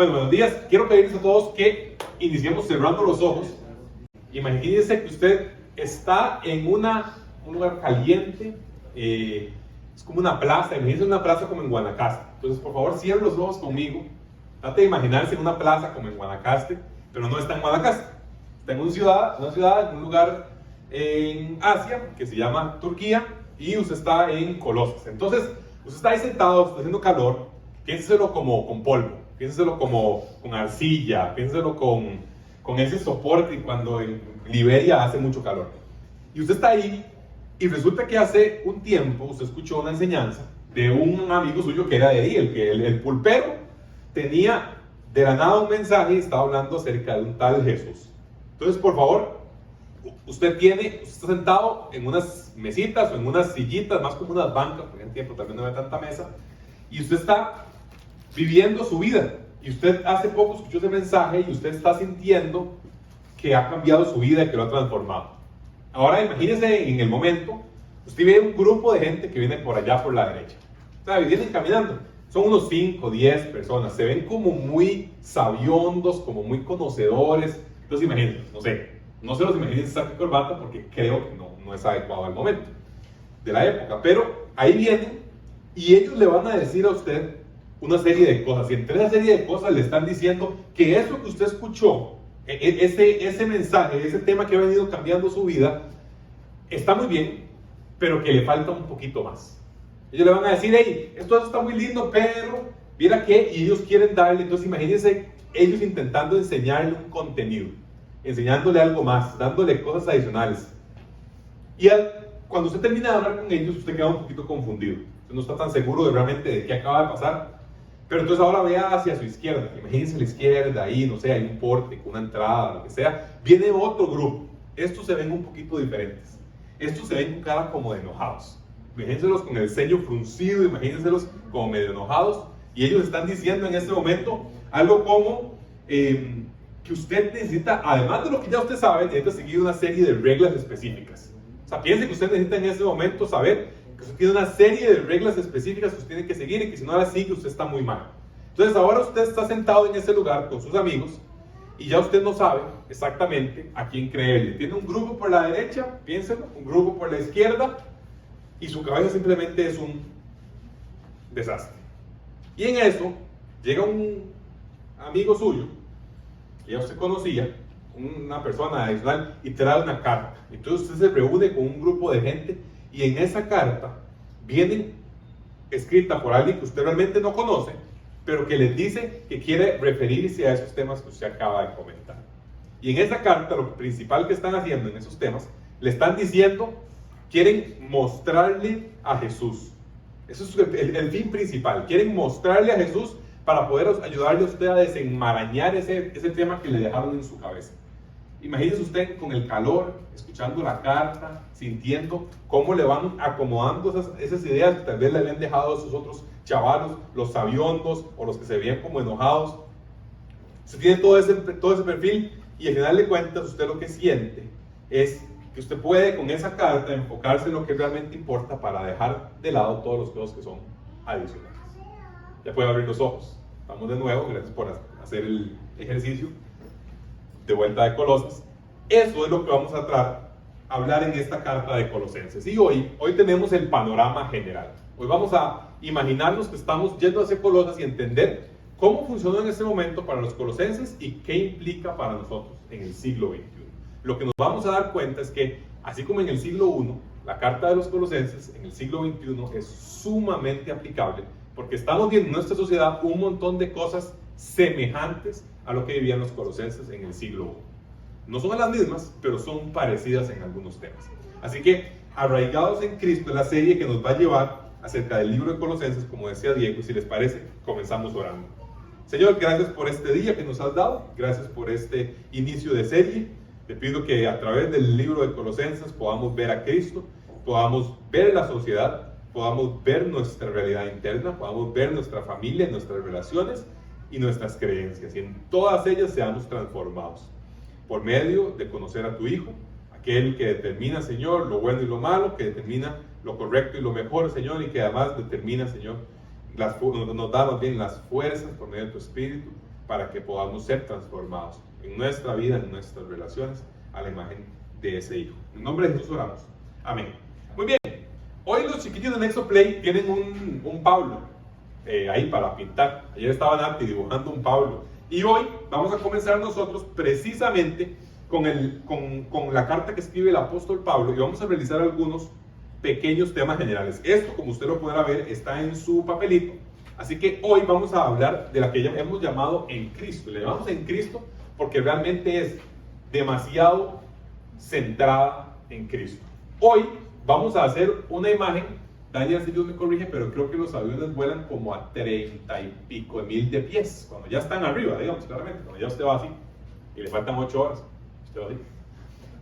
Bueno, buenos días. Quiero pedirles a todos que iniciemos cerrando los ojos. Imagínense que usted está en un lugar caliente, es como una plaza. Imagínense una plaza como en Guanacaste. Entonces, por favor, cierren los ojos conmigo. Trate de imaginarse en una plaza como en Guanacaste, pero no está en Guanacaste. Está en una ciudad, en un lugar en Asia que se llama Turquía, y usted está en Colosas. Entonces, usted está ahí sentado, está haciendo calor. Piénseselo como con polvo, piénseselo como con arcilla, piénseselo con ese soporte cuando en Liberia hace mucho calor. Y usted está ahí, y resulta que hace un tiempo usted escuchó una enseñanza de un amigo suyo que era de ahí, el pulpero tenía de la nada un mensaje y estaba hablando acerca de un tal Jesús. Entonces, por favor, usted está sentado en unas mesitas o en unas sillitas, más como unas bancas, porque en tiempo tal vez no había tanta mesa, y usted está viviendo su vida. Y usted hace poco escuchó ese mensaje y usted está sintiendo que ha cambiado su vida y que lo ha transformado. Ahora imagínese en el momento, usted ve un grupo de gente que viene por allá por la derecha. O sea, vienen caminando. Son unos 5, 10 personas. Se ven como muy sabiondos, como muy conocedores. Entonces imagínense, no se los imaginen saco y corbata porque creo que no es adecuado al momento de la época. Pero ahí vienen y ellos le van a decir a usted una serie de cosas, y entre esa serie de cosas le están diciendo que eso que usted escuchó, ese mensaje, ese tema que ha venido cambiando su vida, está muy bien, pero que le falta un poquito más. Ellos le van a decir, hey, esto está muy lindo, pero mira que, y ellos quieren darle. Entonces imagínense ellos intentando enseñarle un contenido, enseñándole algo más, dándole cosas adicionales. Y cuando usted termina de hablar con ellos, usted queda un poquito confundido. Usted no está tan seguro de realmente de qué acaba de pasar. Pero entonces ahora vea hacia su izquierda. Imagínense a la izquierda, ahí, no sé, hay un pórtico, una entrada, lo que sea. Viene otro grupo. Estos se ven un poquito diferentes. Estos se ven con cara como de enojados. Imagínenselos con el ceño fruncido, imagínenselos como medio enojados. Y ellos están diciendo en este momento algo como que usted necesita, además de lo que ya usted sabe, necesita seguir una serie de reglas específicas. O sea, piense que usted necesita en este momento saber que usted tiene una serie de reglas específicas que usted tiene que seguir y que si no las sigue usted está muy mal. Entonces ahora usted está sentado en ese lugar con sus amigos y ya usted no sabe exactamente a quién creerle. Tiene un grupo por la derecha, piénselo, un grupo por la izquierda, y su cabeza simplemente es un desastre. Y en eso llega un amigo suyo que ya usted conocía, una persona adicional, y trae una carta. Entonces usted se reúne con un grupo de gente y en esa carta viene escrita por alguien que usted realmente no conoce, pero que les dice que quiere referirse a esos temas que usted acaba de comentar. Y en esa carta lo principal que están haciendo en esos temas, le están diciendo, quieren mostrarle a Jesús. Eso es el fin principal. Quieren mostrarle a Jesús para poder ayudarle a usted a desenmarañar ese tema que le dejaron en su cabeza. Imagínese usted con el calor, escuchando la carta, sintiendo cómo le van acomodando esas ideas que tal vez le habían dejado a esos otros chavalos, los sabiondos o los que se veían como enojados. Usted tiene todo ese perfil y al final de cuentas usted lo que siente es que usted puede con esa carta enfocarse en lo que realmente importa para dejar de lado todos los cosas que son adicionales. Ya puede abrir los ojos. Vamos de nuevo, gracias por hacer el ejercicio de vuelta de Colosas. Eso es lo que vamos a hablar en esta carta de Colosenses. Y hoy tenemos el panorama general. Hoy vamos a imaginarnos que estamos yendo hacia Colosas y entender cómo funcionó en este momento para los colosenses y qué implica para nosotros en el siglo XXI. Lo que nos vamos a dar cuenta es que, así como en el siglo I, la carta de los colosenses en el siglo XXI es sumamente aplicable porque estamos viendo en nuestra sociedad un montón de cosas semejantes a lo que vivían los colosenses en el siglo I. No son las mismas, pero son parecidas en algunos temas. Así que, arraigados en Cristo es la serie que nos va a llevar acerca del libro de Colosenses, como decía Diego, y si les parece, comenzamos orando. Señor, gracias por este día que nos has dado, gracias por este inicio de serie. Te pido que a través del libro de Colosenses podamos ver a Cristo, podamos ver la sociedad, podamos ver nuestra realidad interna, podamos ver nuestra familia, nuestras relaciones y nuestras creencias, y en todas ellas seamos transformados por medio de conocer a tu Hijo, aquel que determina, Señor, lo bueno y lo malo, que determina lo correcto y lo mejor, Señor, y que además determina, Señor, nos da más bien las fuerzas por medio de tu Espíritu para que podamos ser transformados en nuestra vida, en nuestras relaciones, a la imagen de ese Hijo. En nombre de Jesús oramos. Amén. Muy bien. Hoy los chiquillos de Nexo Play tienen un Pablo ahí para pintar. Ayer estaba Nati dibujando un Pablo. Y hoy vamos a comenzar nosotros precisamente con la carta que escribe el apóstol Pablo, y vamos a realizar algunos pequeños temas generales. Esto, como usted lo podrá ver, está en su papelito. Así que hoy vamos a hablar de la que ya hemos llamado en Cristo. Le llamamos en Cristo porque realmente es demasiado centrada en Cristo. Hoy vamos a hacer una imagen. Daniel, si Dios me corrige, pero creo que los aviones vuelan como a 30 y pico de mil de pies, cuando ya están arriba, digamos, claramente, cuando ya usted va así y le faltan 8 horas, usted va así.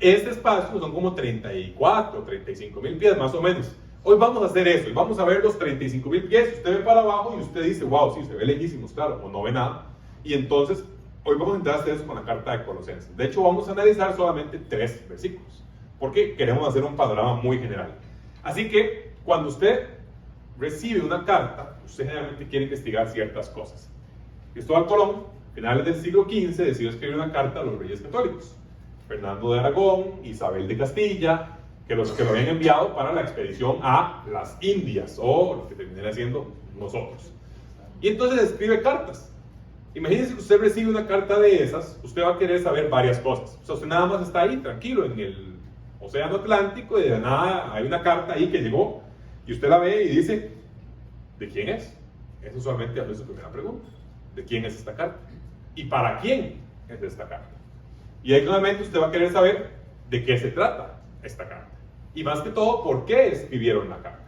Este espacio son como 34, 35 mil pies más o menos. Hoy vamos a hacer eso, y vamos a ver los 35 mil pies. Usted ve para abajo y usted dice, wow, sí, se ve lejísimos, claro, o no ve nada. Y entonces, hoy vamos a entrar a hacer eso con la carta de Colosenses. De hecho, vamos a analizar solamente 3 versículos, porque queremos hacer un panorama muy general. Así que, cuando usted recibe una carta, usted generalmente quiere investigar ciertas cosas. Cristóbal Colón, finales del siglo XV, decidió escribir una carta a los reyes católicos. Fernando de Aragón, Isabel de Castilla, que lo habían enviado para la expedición a las Indias, o lo que terminaría siendo nosotros. Y entonces escribe cartas. Imagínense que usted recibe una carta de esas, usted va a querer saber varias cosas. O sea, usted nada más está ahí, tranquilo, en el Océano Atlántico, y de nada hay una carta ahí que llegó, y usted la ve y dice, ¿de quién es? Es usualmente su primera pregunta. ¿De quién es esta carta? ¿Y para quién es esta carta? Y ahí nuevamente usted va a querer saber de qué se trata esta carta. Y más que todo, ¿por qué escribieron la carta?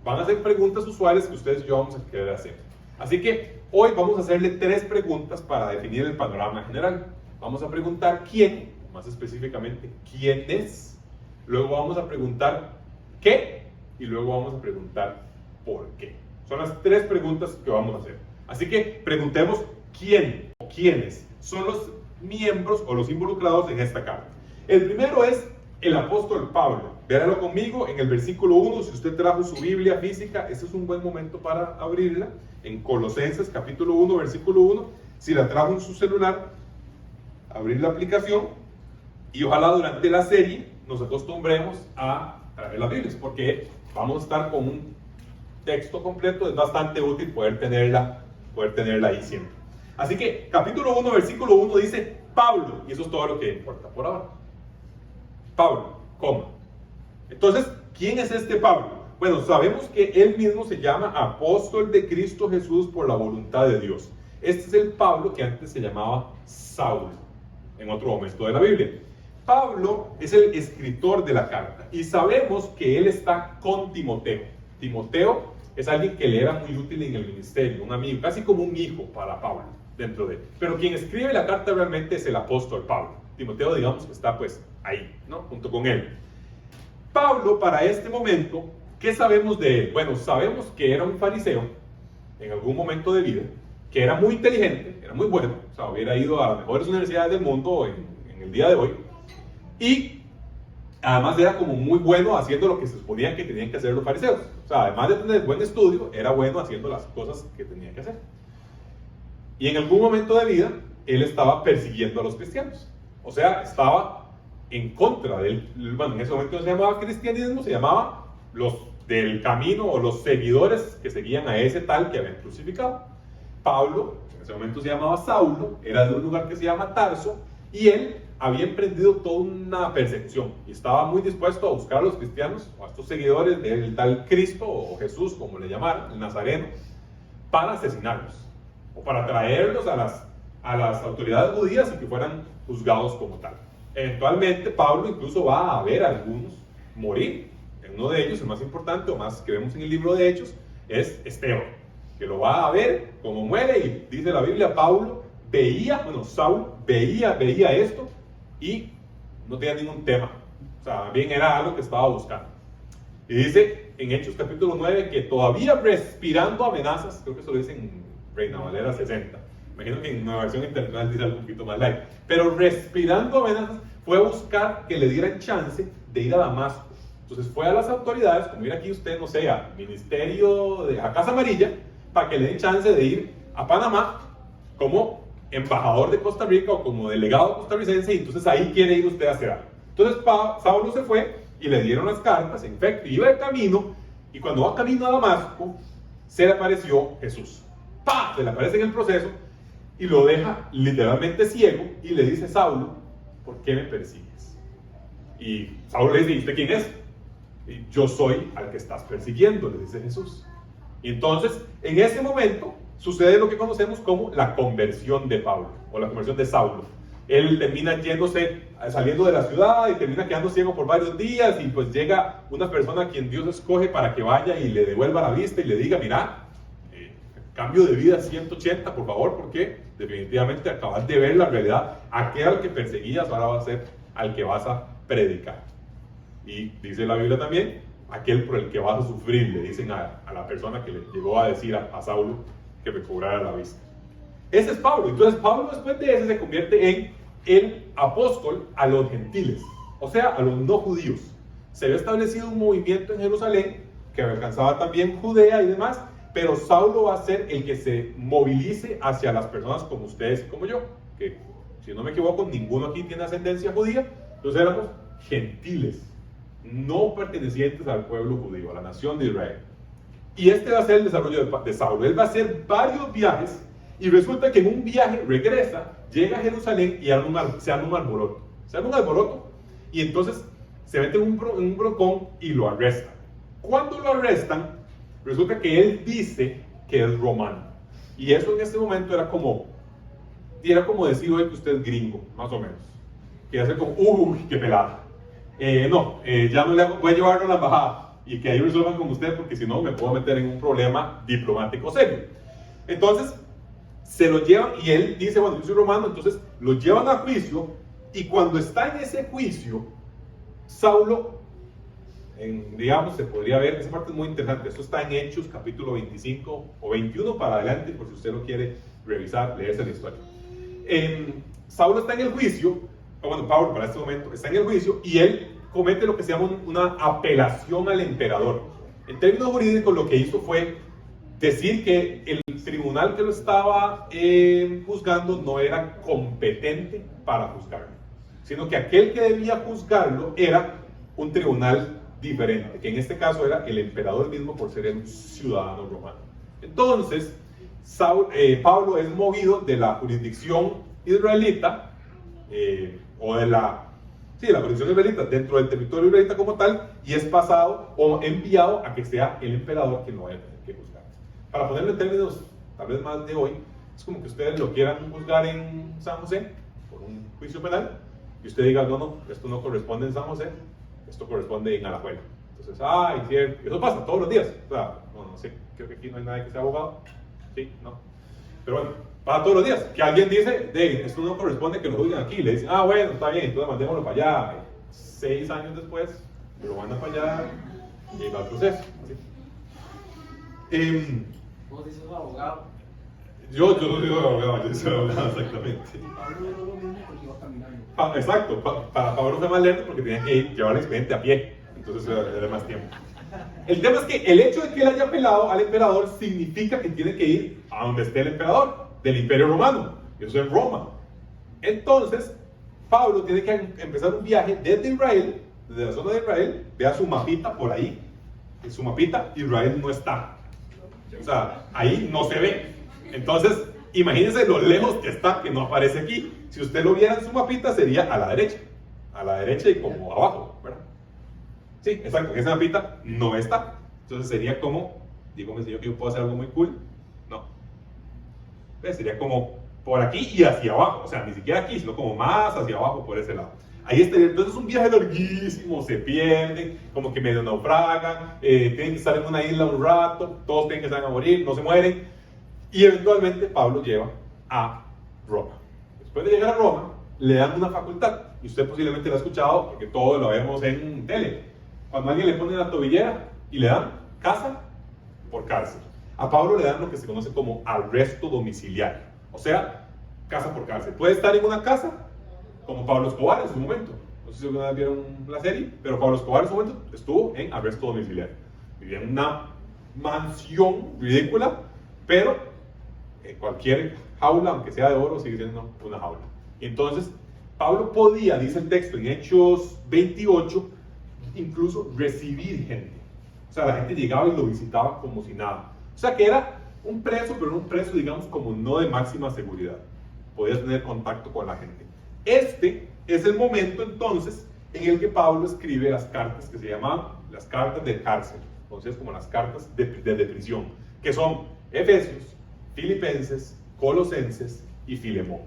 Van a ser preguntas usuales que ustedes y yo vamos a querer hacer. Así que hoy vamos a hacerle 3 preguntas para definir el panorama general. Vamos a preguntar quién, más específicamente, quién es. Luego vamos a preguntar qué. Y luego vamos a preguntar por qué. Son las 3 preguntas que vamos a hacer. Así que preguntemos quién o quiénes son los miembros o los involucrados en esta carta. El primero es el apóstol Pablo. Véalo conmigo en el versículo 1. Si usted trajo su Biblia física, este es un buen momento para abrirla. En Colosenses capítulo 1, versículo 1. Si la trajo en su celular, abrir la aplicación. Y ojalá durante la serie nos acostumbremos a traer las Biblias, porque vamos a estar con un texto completo. Es bastante útil poder tenerla ahí siempre. Así que capítulo 1, versículo 1 dice Pablo, y eso es todo lo que importa por ahora. Pablo, coma. Entonces, ¿quién es este Pablo? Bueno, sabemos que él mismo se llama apóstol de Cristo Jesús por la voluntad de Dios. Este es el Pablo que antes se llamaba Saulo, en otro momento de la Biblia. Pablo es el escritor de la carta, y sabemos que él está con Timoteo. Timoteo es alguien que le era muy útil en el ministerio, un amigo, casi como un hijo para Pablo dentro de él. Pero quien escribe la carta realmente es el apóstol Pablo. Timoteo, digamos que está pues ahí, ¿no? Junto con él. Pablo, para este momento, ¿qué sabemos de él? Bueno, sabemos que era un fariseo en algún momento de vida, que era muy inteligente, era muy bueno, o sea, hubiera ido a las mejores universidades del mundo en el día de hoy, y además era como muy bueno haciendo lo que se suponía que tenían que hacer los fariseos. O sea, además de tener buen estudio, era bueno haciendo las cosas que tenía que hacer. Y en algún momento de vida, él estaba persiguiendo a los cristianos. O sea, estaba en contra del, bueno, en ese momento no se llamaba cristianismo, se llamaba los del camino o los seguidores que seguían a ese tal que habían crucificado. Pablo, en ese momento se llamaba Saulo, era de un lugar que se llama Tarso, y él había emprendido toda una persecución y estaba muy dispuesto a buscar a los cristianos o a estos seguidores del tal Cristo o Jesús, como le llamaron, el Nazareno, para asesinarlos o para traerlos a las autoridades judías y que fueran juzgados como tal. Eventualmente Pablo incluso va a ver a algunos morir. En uno de ellos, el más importante o más que vemos en el libro de Hechos, es Esteban, que lo va a ver como muere, y dice la Biblia, Saulo veía esto y no tenía ningún tema. O sea, bien era algo que estaba buscando. Y dice en Hechos capítulo 9 que todavía respirando amenazas, creo que eso lo dice en Reina Valera 60. Imagino que en una versión internacional dice algo un poquito más light. Pero respirando amenazas, fue a buscar que le dieran chance de ir a Damasco. Entonces fue a las autoridades, como ir aquí usted, no sé, al ministerio, a Casa Amarilla, para que le den chance de ir a Panamá como embajador de Costa Rica o como delegado costarricense, y entonces ahí quiere ir usted a hacer algo. Entonces Saulo se fue y le dieron las cartas, en efecto, iba de camino, y cuando va camino a Damasco, se le apareció Jesús. ¡Pah! Se le aparece en el proceso y lo deja literalmente ciego y le dice: Saulo, ¿por qué me persigues? Y Saulo le dice: ¿y usted quién es? Y yo soy al que estás persiguiendo, le dice Jesús. Y entonces, en ese momento, sucede lo que conocemos como la conversión de Pablo, o la conversión de Saulo. Él termina saliendo de la ciudad y termina quedando ciego por varios días, y pues llega una persona a quien Dios escoge para que vaya y le devuelva la vista y le diga: mira, cambio de vida 180, por favor, porque definitivamente acabas de ver la realidad. Aquel al que perseguías ahora va a ser al que vas a predicar. Y dice la Biblia también: aquel por el que vas a sufrir, le dicen a la persona que le llegó a decir a Saulo que recobrara la vista. Ese es Pablo. Entonces Pablo, después de ese, se convierte en el apóstol a los gentiles, o sea, a los no judíos. Se había establecido un movimiento en Jerusalén que alcanzaba también Judea y demás, pero Saulo va a ser el que se movilice hacia las personas como ustedes y como yo, que, si no me equivoco, ninguno aquí tiene ascendencia judía. Entonces éramos gentiles, no pertenecientes al pueblo judío, a la nación de Israel. Y este va a ser el desarrollo de Saulo. Él va a hacer varios viajes, y resulta que en un viaje regresa, llega a Jerusalén y se arma un alboroto. Se arma un alboroto, y entonces se mete en un brocón y lo arrestan. Cuando lo arrestan, resulta que él dice que es romano. Y eso en ese momento era como decir hoy que usted es gringo, más o menos. Que hace como: uy, qué pelada. Ya no le voy a llevarlo a la embajada y que ahí resuelvan con usted, porque si no me puedo meter en un problema diplomático serio. Entonces se lo llevan, y él dice: bueno, yo soy romano. Entonces lo llevan a juicio, y cuando está en ese juicio, Saulo, digamos, se podría ver, esa parte es muy interesante. Esto está en Hechos capítulo 25 o 21 para adelante, por si usted lo quiere revisar, leerse la historia. Saulo está en el juicio, bueno, Pablo para este momento está en el juicio, y él comete lo que se llama una apelación al emperador. En términos jurídicos, lo que hizo fue decir que el tribunal que lo estaba juzgando no era competente para juzgarlo, sino que aquel que debía juzgarlo era un tribunal diferente, que en este caso era el emperador mismo, por ser un ciudadano romano. Entonces Pablo es movido de la jurisdicción israelita, o de la jurisdicción israelita dentro del territorio israelita como tal, y es pasado o enviado a que sea el emperador quien lo vaya a tener que juzgar. Para ponerlo en términos tal vez más de hoy, es como que ustedes lo quieran juzgar en San José por un juicio penal, y usted diga: no, esto no corresponde en San José, esto corresponde en Alajuela. Entonces, cierto. Eso pasa todos los días. O sea, no sé, creo que aquí no hay nadie que sea abogado. Sí, no. Pero bueno, pasa todos los días. Que alguien dice: esto no corresponde que lo juzguen aquí. Le dicen: bueno, está bien, entonces mandémoslo para allá. 6 años después, lo mandan para allá y va el proceso. ¿Vos dices abogado? Yo no soy abogado, yo soy abogado, exactamente. Pablo no lo mismo porque iba caminando. Exacto, para Pablo fue más lento porque tenía que llevar el expediente a pie, entonces era más tiempo. El tema es que el hecho de que él haya apelado al emperador significa que tiene que ir a donde esté el emperador del Imperio Romano, y eso es en Roma. Entonces, Pablo tiene que empezar un viaje desde Israel, desde la zona de Israel. Vea su mapita por ahí. En su mapita, Israel no está. O sea, ahí no se ve. Entonces, imagínense lo lejos que está, que no aparece aquí. Si usted lo viera en su mapita, sería a la derecha y como abajo, ¿verdad? Sí, exacto, esa mapita no está. Entonces sería como, dígame si yo puedo hacer algo muy cool. No. Sería como por aquí y hacia abajo. O sea, ni siquiera aquí, sino como más hacia abajo por ese lado. Ahí estaría. Entonces es un viaje larguísimo, se pierden, como que medio naufragan, tienen que estar en una isla un rato, todos tienen que estar a morir, no se mueren. Y eventualmente Pablo lleva a Roma. Después de llegar a Roma, le dan una facultad. Y usted posiblemente lo ha escuchado, porque todos lo vemos en tele. Cuando a alguien le pone la tobillera y le dan casa por cárcel. A Pablo le dan lo que se conoce como arresto domiciliario. O sea, casa por cárcel. Puede estar en una casa, como Pablo Escobar en su momento. No sé si alguna vez vieron la serie, pero Pablo Escobar en su momento estuvo en arresto domiciliario. Vivía en una mansión ridícula, pero cualquier jaula, aunque sea de oro, sigue siendo una jaula. Entonces, Pablo podía, dice el texto en Hechos 28, incluso recibir gente. O sea, la gente llegaba y lo visitaba como si nada. O sea, que era un preso, pero un preso, digamos, como no de máxima seguridad. Podía tener contacto con la gente. Este es el momento, entonces, en el que Pablo escribe las cartas que se llaman las cartas de cárcel, entonces como las cartas de prisión, que son Efesios, Filipenses, Colosenses y Filemón.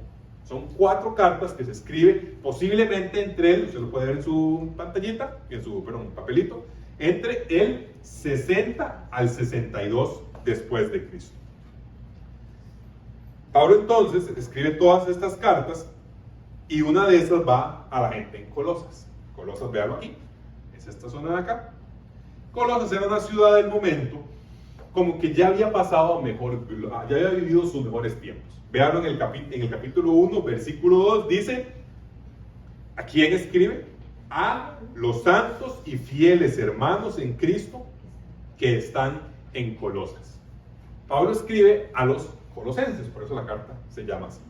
Son 4 cartas que se escribe posiblemente entre él, usted lo puede ver en su pantallita, en su papelito, entre el 60 al 62 después de Cristo. Pablo entonces escribe todas estas cartas y una de esas va a la gente en Colosas. Colosas, véanlo aquí, es esta zona de acá. Colosas era una ciudad del momento como que ya había pasado ya había vivido sus mejores tiempos. Véanlo en el capítulo 1, versículo 2, dice, ¿a quién escribe? A los santos y fieles hermanos en Cristo que están en Colosas. Pablo escribe a los colosenses, por eso la carta se llama así.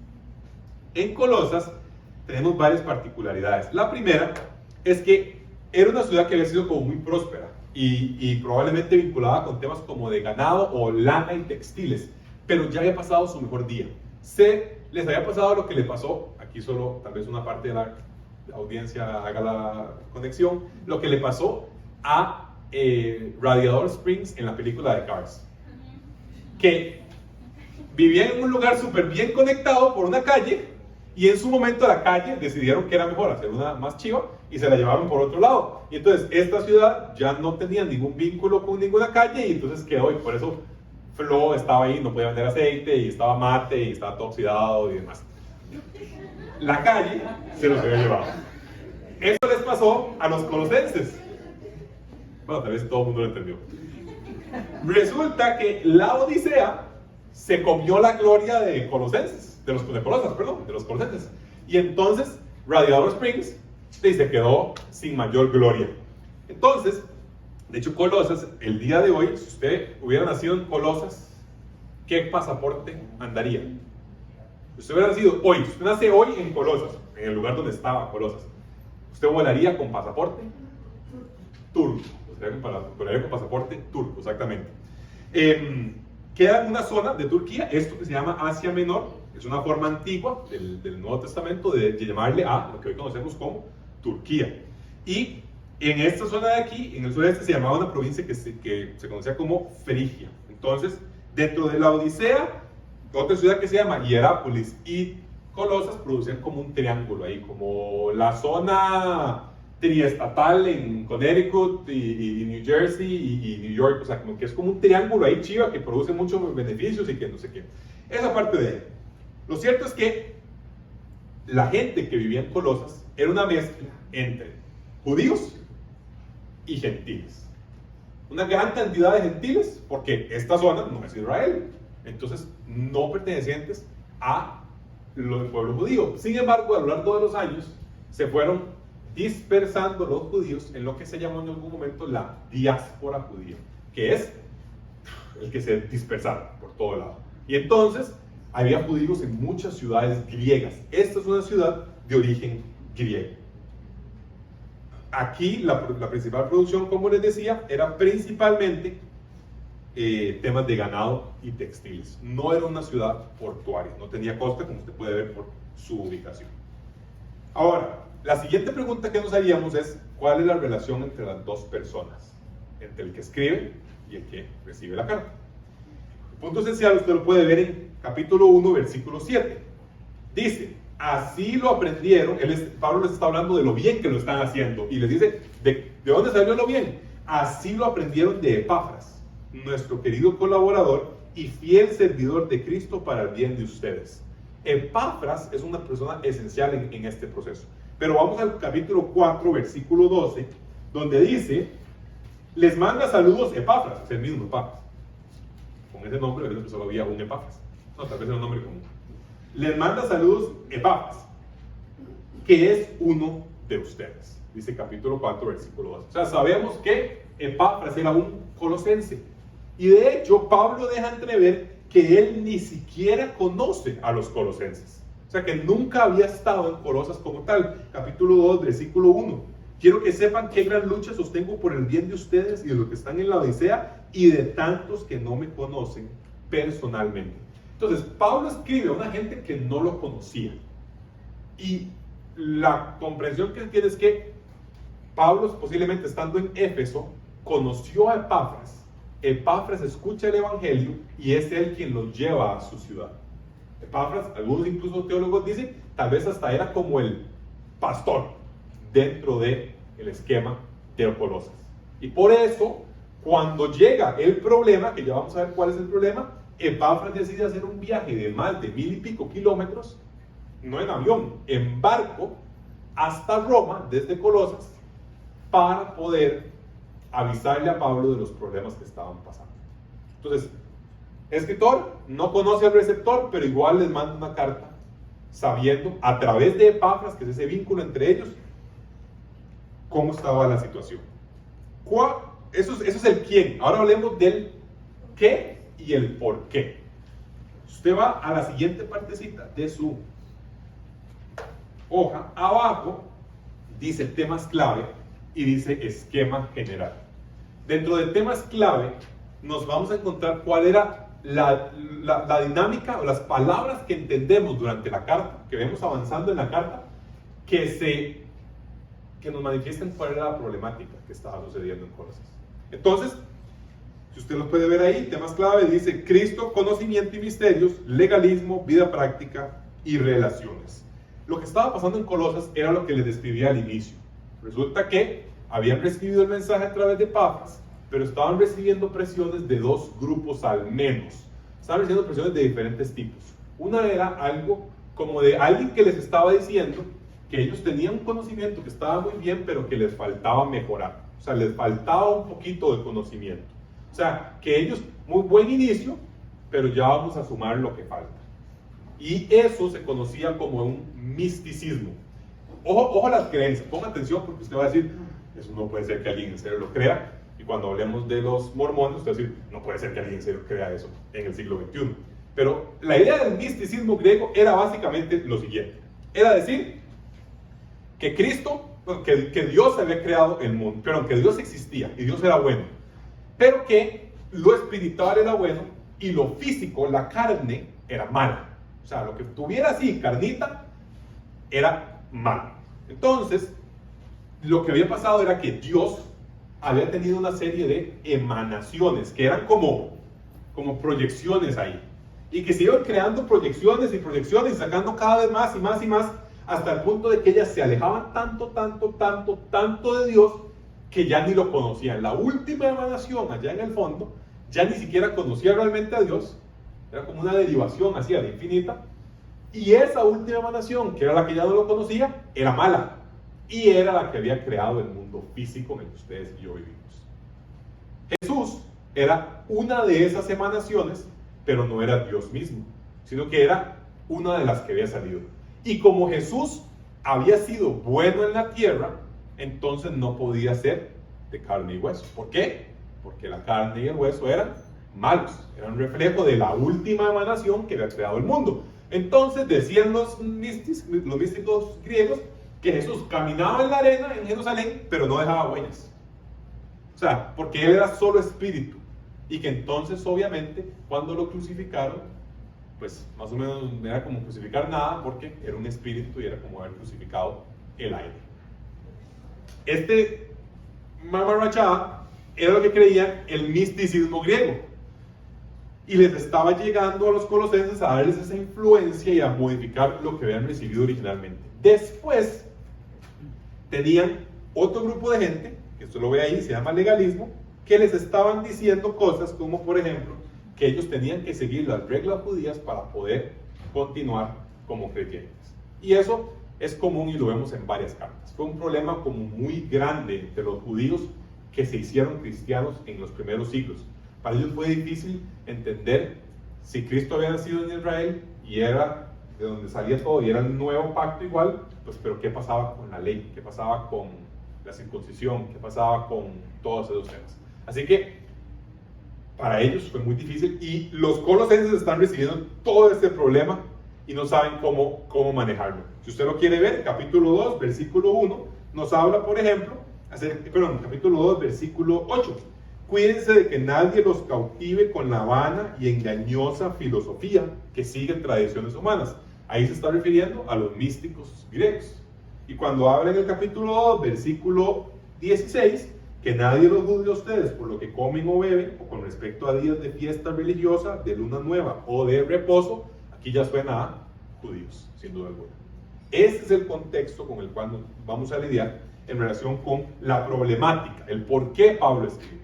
En Colosas tenemos varias particularidades. La primera es que era una ciudad que había sido como muy próspera y probablemente vinculada con temas como de ganado o lana y textiles, pero ya había pasado su mejor día. Les había pasado lo que le pasó, aquí solo tal vez una parte de la audiencia haga la conexión, lo que le pasó a Radiator Springs en la película de Cars, que vivía en un lugar súper bien conectado por una calle y en su momento la calle decidieron que era mejor hacer una más chiva y se la llevaron por otro lado. Y entonces esta ciudad ya no tenía ningún vínculo con ninguna calle y entonces quedó, y por eso Flo estaba ahí, no podía vender aceite y estaba mate y estaba todo oxidado y demás. La calle se los había llevado. Eso les pasó a los colosenses. Bueno, tal vez todo el mundo lo entendió. Resulta que la Odisea se comió la gloria de Colosenses, de los Colosenses. Y entonces Radiator Springs se quedó sin mayor gloria. Entonces, de hecho, Colosas, el día de hoy, si usted hubiera nacido en Colosas, ¿qué pasaporte andaría? Si usted hubiera nacido hoy, si usted nace hoy en Colosas, en el lugar donde estaba Colosas, ¿usted volaría con pasaporte turco? Volaría con pasaporte turco, exactamente. Queda en una zona de Turquía, esto que se llama Asia Menor, es una forma antigua del Nuevo Testamento de llamarle a lo que hoy conocemos como Turquía. Y en esta zona de aquí, en el sureste, se llamaba una provincia que se conocía como Frigia. Entonces, dentro de la Odisea, otra ciudad que se llama Hierápolis y Colosas producían como un triángulo ahí, como la zona triestatal en Connecticut y New Jersey y New York, o sea, como que es como un triángulo ahí chiva que produce muchos beneficios y que no sé qué. Esa parte de ahí. Lo cierto es que la gente que vivía en Colosas era una mezcla entre judíos y gentiles. Una gran cantidad de gentiles, porque esta zona no es Israel, entonces no pertenecientes al pueblo judío. Sin embargo, a lo largo de los años se fueron dispersando los judíos en lo que se llamó en algún momento la diáspora judía, que es el que se dispersaron por todo lado. Y entonces había judíos en muchas ciudades griegas. Esta es una ciudad de origen griego. Aquí la principal producción, como les decía, era principalmente temas de ganado y textiles. No era una ciudad portuaria, no tenía costa, como usted puede ver por su ubicación. Ahora, la siguiente pregunta que nos haríamos es, ¿cuál es la relación entre las dos personas? Entre el que escribe y el que recibe la carta. El punto esencial usted lo puede ver en capítulo 1, versículo 7. Dice, así lo aprendieron, Pablo les está hablando de lo bien que lo están haciendo, y les dice, ¿de dónde salió lo bien? Así lo aprendieron de Epafras, nuestro querido colaborador y fiel servidor de Cristo para el bien de ustedes. Epafras es una persona esencial en este proceso. Pero vamos al capítulo 4, versículo 12, donde dice, les manda saludos Epafras, es el mismo Epafras. Con ese nombre, a veces solo había un Epafras. No, tal vez era un nombre común. Les manda saludos Epafras, que es uno de ustedes. Dice capítulo 4, versículo 12. O sea, sabemos que Epafras era un colosense. Y de hecho, Pablo deja entrever que él ni siquiera conoce a los colosenses. O sea, que nunca había estado en Colosas como tal. Capítulo 2, versículo 1. Quiero que sepan qué gran lucha sostengo por el bien de ustedes y de los que están en la Odisea y de tantos que no me conocen personalmente. Entonces, Pablo escribe a una gente que no lo conocía. Y la comprensión que él tiene es que Pablo, posiblemente estando en Éfeso, conoció a Epafras. Epafras escucha el Evangelio y es él quien los lleva a su ciudad. Epafras, algunos incluso teólogos dicen, tal vez hasta era como el pastor dentro del esquema de Colosas. Y por eso, cuando llega el problema, que ya vamos a ver cuál es el problema, Epafras decide hacer un viaje de más de 1000 y pico kilómetros, no en avión, en barco, hasta Roma, desde Colosas, para poder avisarle a Pablo de los problemas que estaban pasando. Entonces, el escritor no conoce al receptor, pero igual les manda una carta, sabiendo, a través de Epafras, que es ese vínculo entre ellos, cómo estaba la situación. Eso es el quién. Ahora hablemos del qué y el por qué. Usted va a la siguiente partecita de su hoja. Abajo dice temas clave y dice esquema general. Dentro de temas clave nos vamos a encontrar cuál era la dinámica o las palabras que entendemos durante la carta, que vemos avanzando en la carta, que nos manifiestan cuál era la problemática que estaba sucediendo en Colosas. Entonces, si usted los puede ver ahí, temas clave, dice Cristo, conocimiento y misterios, legalismo, vida práctica y relaciones. Lo que estaba pasando en Colosas era lo que les describía al inicio. Resulta que habían recibido el mensaje a través de Epafras, pero estaban recibiendo presiones de dos grupos al menos. Estaban recibiendo presiones de diferentes tipos. Una era algo como de alguien que les estaba diciendo que ellos tenían un conocimiento que estaba muy bien, pero que les faltaba mejorar. O sea, les faltaba un poquito de conocimiento. O sea, que ellos, muy buen inicio, pero ya vamos a sumar lo que falta. Y eso se conocía como un misticismo. Ojo a las creencias, ponga atención porque usted va a decir, eso no puede ser que alguien en serio lo crea. Y cuando hablemos de los mormones, usted va a decir, no puede ser que alguien en serio crea eso en el siglo XXI. Pero la idea del misticismo griego era básicamente lo siguiente. Era decir que Cristo, que Dios había creado el mundo, pero que Dios existía y Dios era bueno. Pero que lo espiritual era bueno y lo físico, la carne, era malo. O sea, lo que tuviera así, carnita, era malo. Entonces, lo que había pasado era que Dios había tenido una serie de emanaciones, que eran como proyecciones ahí. Y que se iban creando proyecciones y proyecciones, sacando cada vez más y más y más, hasta el punto de que ellas se alejaban tanto de Dios, que ya ni lo conocían. La última emanación allá en el fondo, ya ni siquiera conocía realmente a Dios, era como una derivación así de infinita, y esa última emanación, que era la que ya no lo conocía, era mala, y era la que había creado el mundo físico en el que ustedes y yo vivimos. Jesús era una de esas emanaciones, pero no era Dios mismo, sino que era una de las que había salido. Y como Jesús había sido bueno en la tierra, entonces no podía ser de carne y hueso. ¿Por qué? Porque la carne y el hueso eran malos, eran reflejo de la última emanación que había creado el mundo. Entonces decían los místicos griegos que Jesús caminaba en la arena en Jerusalén, pero no dejaba huellas. O sea, porque él era solo espíritu. Y que entonces, obviamente, cuando lo crucificaron, pues más o menos era como crucificar nada, porque era un espíritu y era como haber crucificado el aire. Este mamarrachada era lo que creían el misticismo griego. Y les estaba llegando a los colosenses a darles esa influencia y a modificar lo que habían recibido originalmente. Después tenían otro grupo de gente, que usted lo ve ahí, se llama legalismo, que les estaban diciendo cosas como, por ejemplo, que ellos tenían que seguir las reglas judías para poder continuar como creyentes. Y eso es común y lo vemos en varias cartas. Fue un problema como muy grande entre los judíos que se hicieron cristianos en los primeros siglos. Para ellos fue difícil entender si Cristo había nacido en Israel y era de donde salía todo y era el nuevo pacto igual, pues pero ¿qué pasaba con la ley? ¿Qué pasaba con la circuncisión? ¿Qué pasaba con todos esos temas? Así que para ellos fue muy difícil y los colosenses están recibiendo todo este problema y no saben cómo manejarlo. Si usted lo quiere ver, capítulo 2, versículo 1, nos habla, por ejemplo, capítulo 2, versículo 8. Cuídense de que nadie los cautive con la vana y engañosa filosofía que sigue tradiciones humanas. Ahí se está refiriendo a los místicos griegos. Y cuando habla en el capítulo 2, versículo 16, que nadie los juzgue a ustedes por lo que comen o beben, o con respecto a días de fiesta religiosa, de luna nueva o de reposo, aquí ya suena a judíos, sin duda alguna. Este es el contexto con el cual nos vamos a lidiar en relación con la problemática, el por qué Pablo escribe.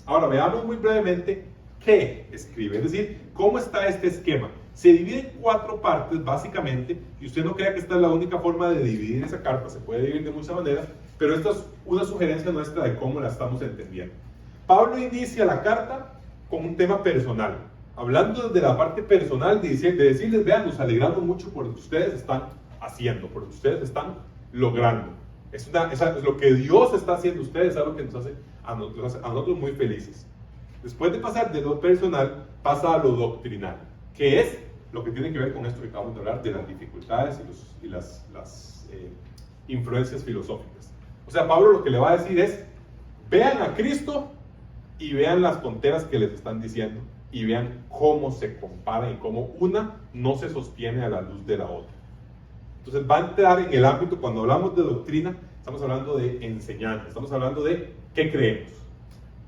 Ahora veamos muy brevemente qué escribe, es decir, cómo está este esquema. Se divide en 4 partes básicamente, y usted no crea que esta es la única forma de dividir esa carta, se puede dividir de muchas maneras, pero esta es una sugerencia nuestra de cómo la estamos entendiendo. Pablo inicia la carta con un tema personal, hablando desde la parte personal de decirles, vean, nos alegramos mucho por lo que ustedes están haciendo, por lo que ustedes están logrando. Es lo que Dios está haciendo ustedes, es algo que nos hace a nosotros muy felices. Después de pasar de lo personal, pasa a lo doctrinal, que es lo que tiene que ver con esto que acabamos de hablar, de las dificultades y las influencias filosóficas. O sea, Pablo lo que le va a decir es, vean a Cristo y vean las tonteras que les están diciendo y vean cómo se comparan y cómo una no se sostiene a la luz de la otra. Entonces va a entrar en el ámbito, cuando hablamos de doctrina, estamos hablando de enseñanza, estamos hablando de qué creemos.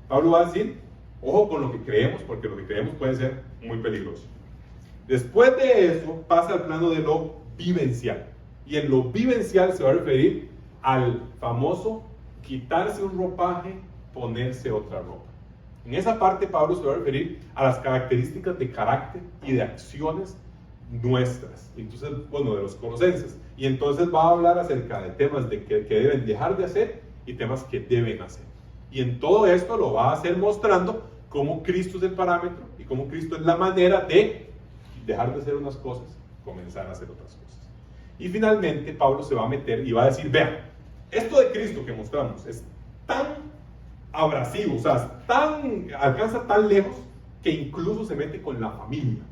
Pablo va a decir, ojo con lo que creemos, porque lo que creemos puede ser muy peligroso. Después de eso pasa al plano de lo vivencial. Y en lo vivencial se va a referir al famoso quitarse un ropaje, ponerse otra ropa. En esa parte Pablo se va a referir a las características de carácter y de acciones nuestras, entonces, bueno, de los colosenses. Y entonces va a hablar acerca de temas que deben dejar de hacer y temas que deben hacer. Y en todo esto lo va a hacer mostrando cómo Cristo es el parámetro y cómo Cristo es la manera de dejar de hacer unas cosas, comenzar a hacer otras cosas. Y finalmente Pablo se va a meter y va a decir, vean, esto de Cristo que mostramos es tan abrasivo, o sea, alcanza tan lejos que incluso se mete con la familia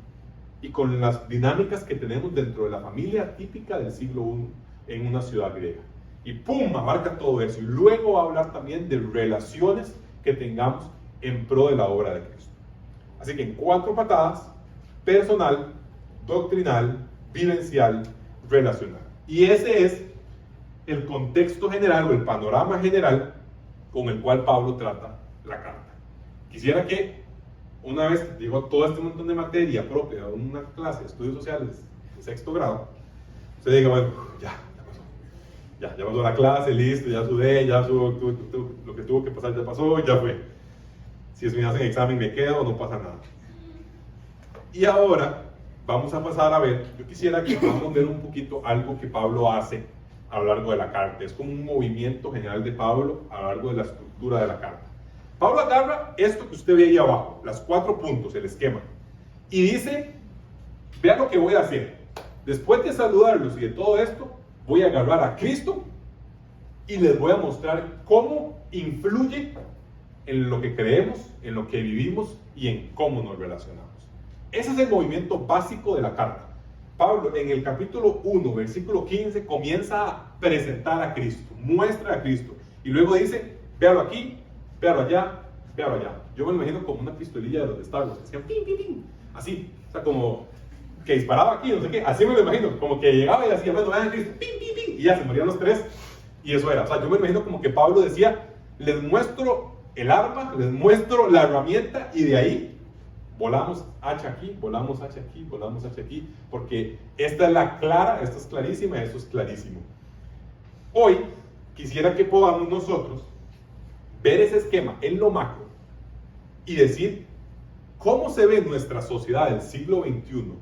y con las dinámicas que tenemos dentro de la familia típica del siglo I en una ciudad griega. Y ¡pum!, abarca todo eso. Y luego va a hablar también de relaciones que tengamos en pro de la obra de Cristo. Así que en 4 patadas: personal, doctrinal, vivencial, relacional. Y ese es el contexto general o el panorama general con el cual Pablo trata la carta. Quisiera que una vez que llegó todo este montón de materia propia de una clase de estudios sociales de 6º grado, usted diga, bueno, ya pasó la clase, listo, ya sudé, lo que tuvo que pasar ya pasó, ya fue. Si me hacen examen me quedo, no pasa nada. Y ahora vamos a pasar a ver, yo quisiera que podamos ver un poquito algo que Pablo hace a lo largo de la carta. Es como un movimiento general de Pablo a lo largo de la estructura de la carta. Pablo agarra esto que usted ve ahí abajo, las 4 puntos, el esquema, y dice, vean lo que voy a hacer. Después de saludarlos y de todo esto, voy a agarrar a Cristo y les voy a mostrar cómo influye en lo que creemos, en lo que vivimos y en cómo nos relacionamos. Ese es el movimiento básico de la carta. Pablo en el capítulo 1, versículo 15, comienza a presentar a Cristo, muestra a Cristo, y luego dice, véalo aquí, véalo allá, véalo allá. Yo me lo imagino como una pistolilla de los de Star Wars, que hacían pim, pim, pim, así, o sea, como que disparaba aquí, no sé qué, así me lo imagino, como que llegaba y decía, bueno, vean a Cristo, pim, pim, pim, y ya se morían los 3, y eso era. O sea, yo me imagino como que Pablo decía, les muestro el arma, les muestro la herramienta, y de ahí volamos hacha aquí, volamos hacha aquí, volamos hacha aquí, porque esta es la clara, esta es clarísima, esto es clarísimo. Hoy quisiera que podamos nosotros ver ese esquema en lo macro y decir cómo se ve nuestra sociedad del siglo XXI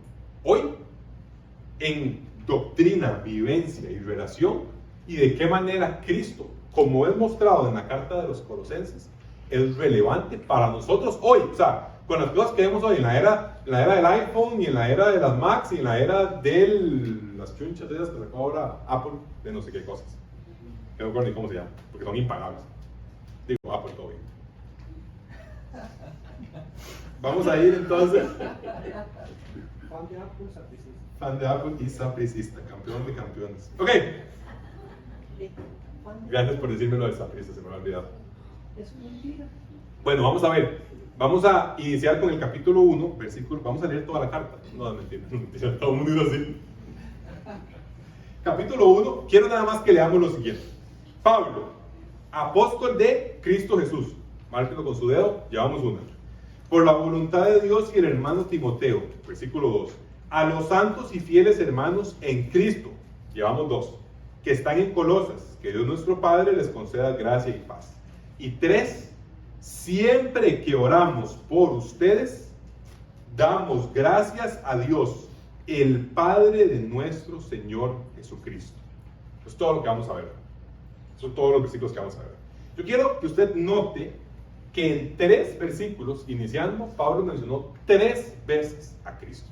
hoy en doctrina, vivencia y relación, y de qué manera Cristo, como es mostrado en la carta de los Colosenses, es relevante para nosotros hoy. O sea, con las cosas que vemos hoy en la era del iPhone y en la era de las Macs y en la era de las chunchas de esas que sacó ahora Apple, de no sé qué cosas, que no recuerdo ni cómo se llama, porque son impagables. Digo, Apple, todo bien. Vamos a ir entonces. Fan de Apple, sapricista. Fan de Apple y sapricista, campeón de campeones. Ok. Gracias por decirme lo de sapricista, se me había olvidado. Es mentira. Bueno, vamos a ver. Vamos a iniciar con el capítulo 1, versículo. Vamos a leer toda la carta. No, es mentira, no, mentira, todo el mundo dice así. Capítulo 1, quiero nada más que leamos lo siguiente. Pablo, apóstol de Cristo Jesús. Márquenlo con su dedo, llevamos una. Por la voluntad de Dios y el hermano Timoteo, versículo 2. A los santos y fieles hermanos en Cristo, llevamos 2. Que están en Colosas, que Dios nuestro Padre les conceda gracia y paz. Y 3. Siempre que oramos por ustedes, damos gracias a Dios, el Padre de nuestro Señor Jesucristo. Eso es todo lo que vamos a ver. Son todos los versículos que vamos a ver. Yo quiero que usted note que en 3 versículos, iniciando, Pablo mencionó 3 veces a Cristo.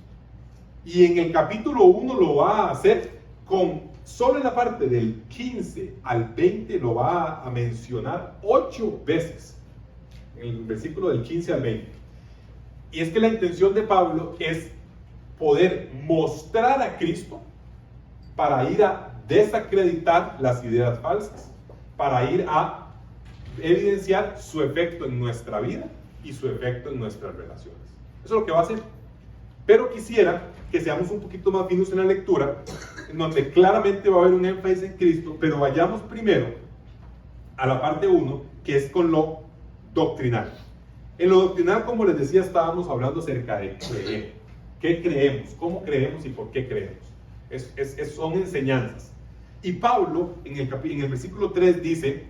Y en el capítulo 1 lo va a hacer solo en la parte del 15 al 20 lo va a mencionar 8 veces. En el versículo del 15 al 20. Y es que la intención de Pablo es poder mostrar a Cristo para ir a desacreditar las ideas falsas, para ir a evidenciar su efecto en nuestra vida y su efecto en nuestras relaciones. Eso es lo que va a hacer. Pero quisiera que seamos un poquito más finos en la lectura, en donde claramente va a haber un énfasis en Cristo, pero vayamos primero a la parte 1, que es con lo doctrinal. En lo doctrinal, como les decía, estábamos hablando acerca de creer. ¿Qué creemos? ¿Cómo creemos y por qué creemos? Son enseñanzas. Y Pablo, en el versículo 3 dice,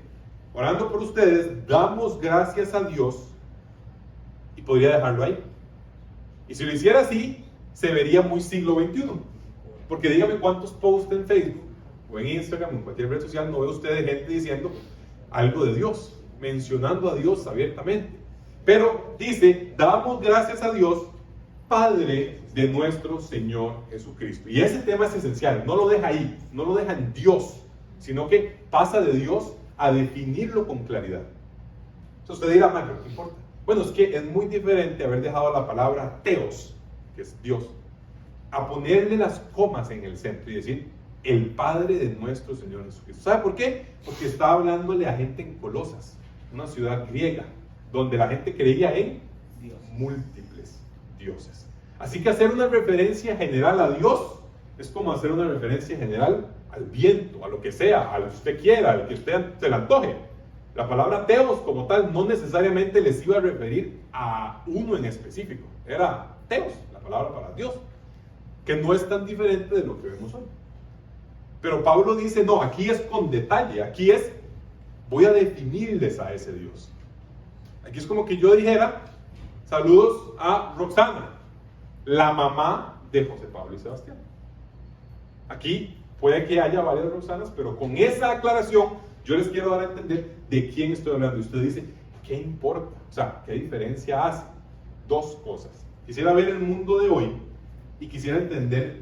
orando por ustedes, damos gracias a Dios, y podría dejarlo ahí. Y si lo hiciera así, se vería muy siglo XXI. Porque dígame cuántos posts en Facebook, o en Instagram, o en cualquier red social, no ve usted gente diciendo algo de Dios, mencionando a Dios abiertamente. Pero dice, damos gracias a Dios, Padre de nuestro Señor Jesucristo. Y ese tema es esencial, no lo deja ahí, no lo deja en Dios, sino que pasa de Dios a definirlo con claridad. Entonces usted dirá, Mario, ¿qué importa? Bueno, es que es muy diferente haber dejado la palabra Theos, que es Dios, a ponerle las comas en el centro y decir, el Padre de nuestro Señor Jesucristo. ¿Sabe por qué? Porque está hablándole a gente en Colosas, una ciudad griega, donde la gente creía en múltiples dioses. Así que hacer una referencia general a Dios es como hacer una referencia general al viento, a lo que sea, a lo que usted quiera, al que usted se le antoje. La palabra Theos como tal no necesariamente les iba a referir a uno en específico. Era Theos, la palabra para Dios, que no es tan diferente de lo que vemos hoy. Pero Pablo dice, no, aquí es con detalle, aquí es, voy a definirles a ese Dios. Aquí es como que yo dijera, saludos a Roxana, la mamá de José Pablo y Sebastián. Aquí puede que haya varias Roxanas, pero con esa aclaración yo les quiero dar a entender de quién estoy hablando. Y usted dice, ¿qué importa? O sea, ¿qué diferencia hace? 2 cosas. Quisiera ver el mundo de hoy y quisiera entender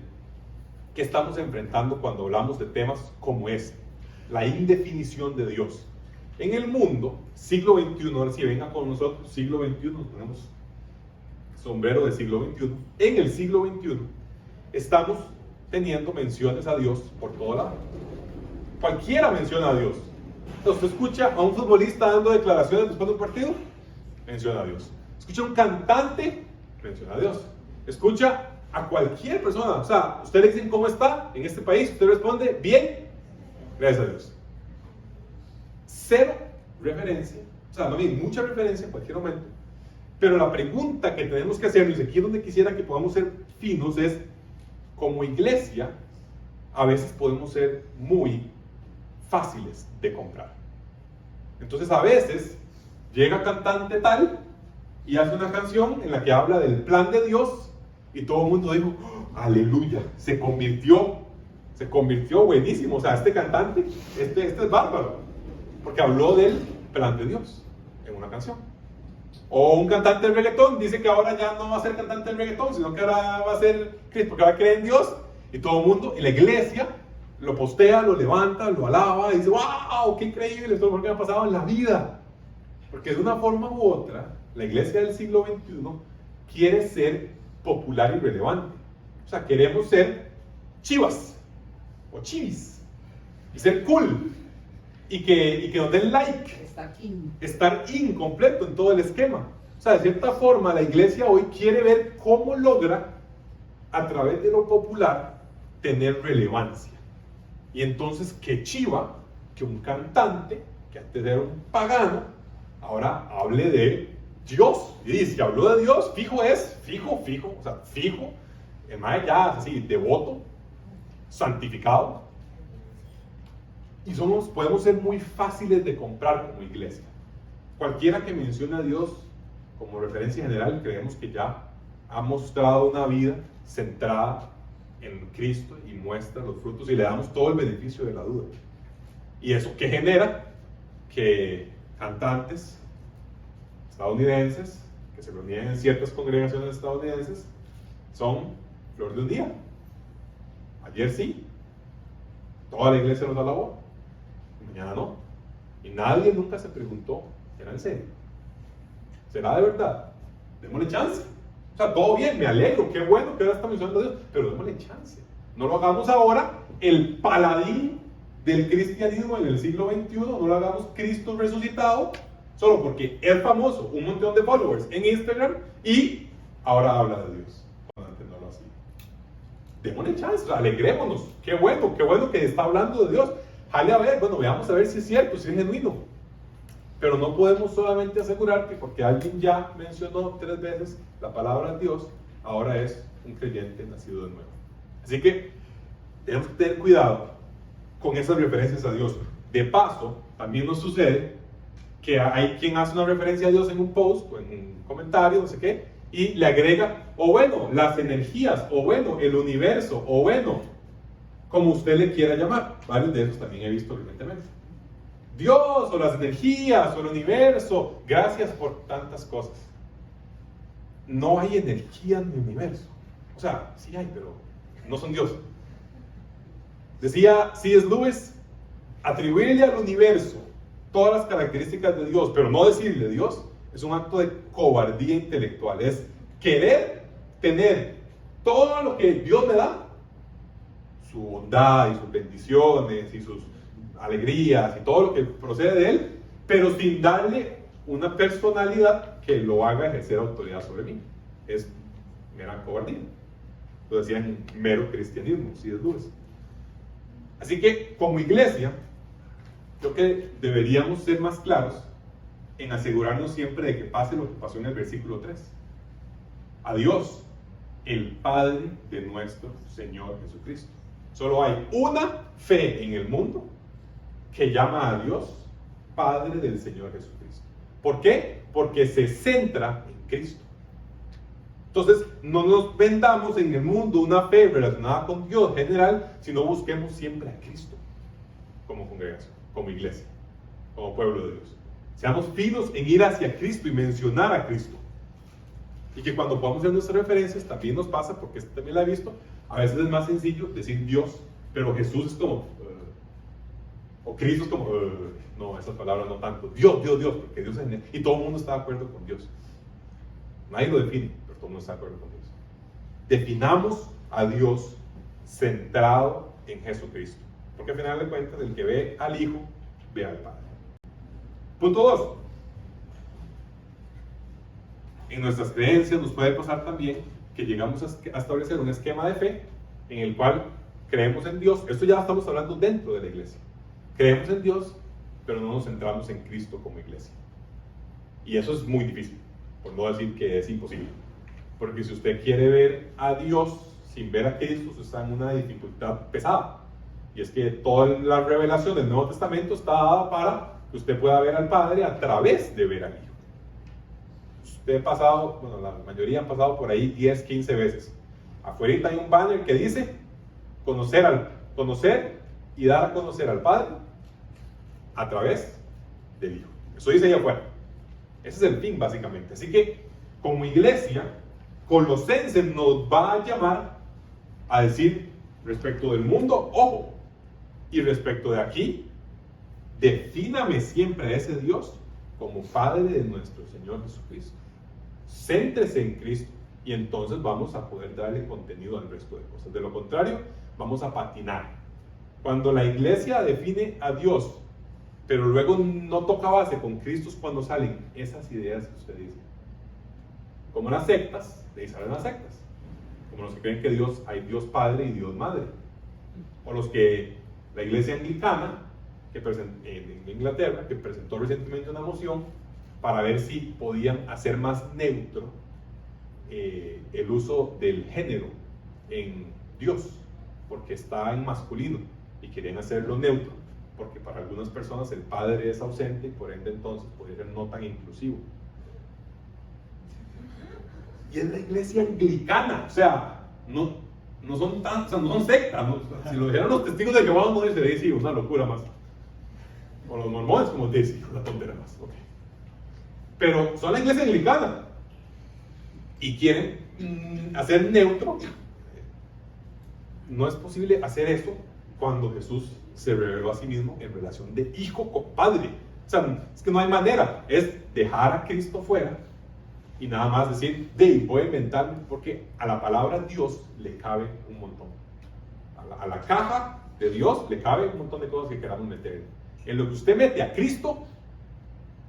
qué estamos enfrentando cuando hablamos de temas como este, la indefinición de Dios. En el mundo, siglo XXI, ahora sí, venga con nosotros, siglo XXI, nos ponemos sombrero de siglo XXI. En el siglo XXI estamos teniendo menciones a Dios por todo lado. Cualquiera menciona a Dios. Entonces, usted escucha a un futbolista dando declaraciones después de un partido, menciona a Dios. Escucha a un cantante, menciona a Dios. Escucha a cualquier persona, o sea, usted le dicen cómo está en este país, usted responde bien, gracias a Dios. 0 referencia, o sea, no hay mucha referencia en cualquier momento, pero la pregunta que tenemos que hacernos, y aquí es donde quisiera que podamos ser finos, es, como iglesia, a veces podemos ser muy fáciles de comprar. Entonces a veces llega cantante tal y hace una canción en la que habla del plan de Dios y todo el mundo dijo, oh, aleluya, se convirtió buenísimo. O sea, este cantante, este es bárbaro, porque habló del plan de Dios en una canción. O un cantante de reggaetón dice que ahora ya no va a ser cantante de reggaetón, sino que ahora va a ser Cristo, porque ahora cree en Dios. Y todo el mundo, y la iglesia, lo postea, lo levanta, lo alaba, y dice, wow, qué increíble, esto es lo que me ha pasado en la vida. Porque de una forma u otra, la iglesia del siglo XXI quiere ser popular y relevante. O sea, queremos ser chivas o chivis y ser cool y que nos den like, estar incompleto en todo el esquema. O sea, de cierta forma la iglesia hoy quiere ver cómo logra a través de lo popular tener relevancia. Y entonces, qué chiva que un cantante que antes era un pagano ahora hable de Dios. Y dice, si habló de Dios, fijo, o sea, fijo, el mae ya es así, devoto, santificado. Y podemos ser muy fáciles de comprar como iglesia. Cualquiera que mencione a Dios como referencia general, creemos que ya ha mostrado una vida centrada en Cristo y muestra los frutos y le damos todo el beneficio de la duda. ¿Y eso qué genera? Que cantantes estadounidenses que se reunían en ciertas congregaciones estadounidenses son flor de un día. Ayer sí, toda la iglesia los alabó, mañana no. Y nadie nunca se preguntó, ¿era en serio? ¿Será de verdad? Démosle chance. O sea, todo bien, me alegro, qué bueno que ahora estamos usando a Dios, pero démosle chance. No lo hagamos ahora el paladín del cristianismo en el siglo XXI, no lo hagamos Cristo resucitado, solo porque es famoso, un montón de followers en Instagram y ahora habla de Dios. Antes no lo hacía. Démosle chance, alegrémonos, qué bueno que está hablando de Dios. Jale a ver, bueno, veamos a ver si es cierto, si es genuino. Pero no podemos solamente asegurar que porque alguien ya mencionó 3 veces la palabra Dios, ahora es un creyente nacido de nuevo. Así que tenemos que tener cuidado con esas referencias a Dios. De paso, también nos sucede que hay quien hace una referencia a Dios en un post o en un comentario, no sé qué, y le agrega, o bueno, las energías, o bueno, el universo, o bueno, como usted le quiera llamar. Varios de esos también he visto recientemente. Dios, o las energías, o el universo, gracias por tantas cosas. No hay energía en el universo. O sea, sí hay, pero no son Dios. Decía C.S. Lewis, atribuirle al universo todas las características de Dios, pero no decirle Dios, es un acto de cobardía intelectual. Es querer tener todo lo que Dios me da, su bondad y sus bendiciones y sus alegrías y todo lo que procede de Él, pero sin darle una personalidad que lo haga ejercer autoridad sobre mí. Es mera cobardía. Lo decían mero cristianismo, si es Lewis. Así que, como iglesia, creo que deberíamos ser más claros en asegurarnos siempre de que pase lo que pasó en el versículo 3. A Dios, el Padre de nuestro Señor Jesucristo. Solo hay una fe en el mundo que llama a Dios Padre del Señor Jesucristo. ¿Por qué? Porque se centra en Cristo. Entonces, no nos vendamos en el mundo una fe relacionada con Dios general, sino busquemos siempre a Cristo como congregación, como iglesia, como pueblo de Dios. Seamos finos en ir hacia Cristo y mencionar a Cristo. Y que cuando podamos hacer nuestras referencias, también nos pasa, porque este también lo he visto, a veces es más sencillo decir Dios, pero Jesús es como, o Cristo es como, no, esas palabras no tanto. Dios, porque Dios es, y todo el mundo está de acuerdo con Dios. Nadie lo define, pero todo el mundo está de acuerdo con Dios. Definamos a Dios centrado en Jesucristo. Porque al final de cuentas, el que ve al Hijo, ve al Padre. Punto 2. En nuestras creencias nos puede pasar también que llegamos a establecer un esquema de fe en el cual creemos en Dios. Esto ya estamos hablando dentro de la iglesia. Creemos en Dios, pero no nos centramos en Cristo como iglesia. Y eso es muy difícil, por no decir que es imposible. Porque si usted quiere ver a Dios sin ver a Cristo, usted está en una dificultad pesada. Y es que toda la revelación del Nuevo Testamento está dada para que usted pueda ver al Padre a través de ver al Hijo. Usted ha pasado, bueno, la mayoría han pasado por ahí 10, 15 veces. Afuera hay un banner que dice conocer y dar a conocer al Padre a través del Hijo. Eso dice ahí afuera. Ese es el fin, básicamente. Así que, como iglesia, Colosenses nos va a llamar a decir respecto del mundo, ojo, y respecto de aquí, defíname siempre a ese Dios como Padre de nuestro Señor Jesucristo. céntrese en Cristo y entonces vamos a poder darle contenido al resto de cosas. De lo contrario, vamos a patinar. Cuando la iglesia define a Dios, pero luego no toca base con Cristo, es cuando salen esas ideas que usted dice. Como las sectas, de ahí salen las sectas. Como los que creen que hay Dios Padre y Dios Madre. O los que la iglesia anglicana, en Inglaterra, que presentó recientemente una moción para ver si podían hacer más neutro el uso del género en Dios, porque está en masculino y querían hacerlo neutro, porque para algunas personas el padre es ausente y por ende entonces podría ser no tan inclusivo. Y es la iglesia anglicana, o sea, no son tan, o sea, no son sectas, ¿no? Si lo dijeran los testigos de Jehová, no se dice, sí, una locura más. O los mormones, como te dicen, una tontera más. Okay. Pero son la iglesia anglicana y quieren hacer neutro. No es posible hacer eso cuando Jesús se reveló a sí mismo en relación de hijo con padre. O sea, es que no hay manera, es dejar a Cristo fuera y nada más decir, voy a inventarme, porque a la palabra Dios le cabe un montón. A la caja de Dios le cabe un montón de cosas que queramos meter. En lo que usted mete a Cristo,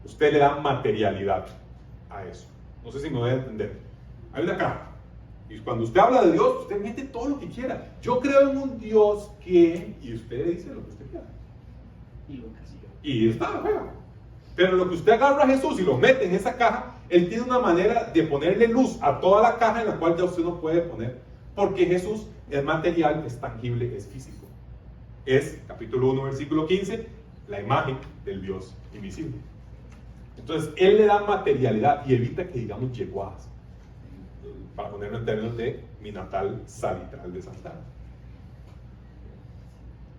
usted le da materialidad a eso. No sé si me voy a entender. Hay una caja. Y cuando usted habla de Dios, usted mete todo lo que quiera. Yo creo en un Dios que... Y usted dice lo que usted quiera. Y lo que siga. Y está, juega. Pero lo que usted agarra a Jesús y lo mete en esa caja, Él tiene una manera de ponerle luz a toda la caja en la cual ya usted no puede poner. Porque Jesús es material, es tangible, es físico. Es, capítulo 1, versículo 15, la imagen del Dios invisible. Entonces, Él le da materialidad y evita que digamos yeguadas. Para ponerlo en términos de mi natal salitral de Santana.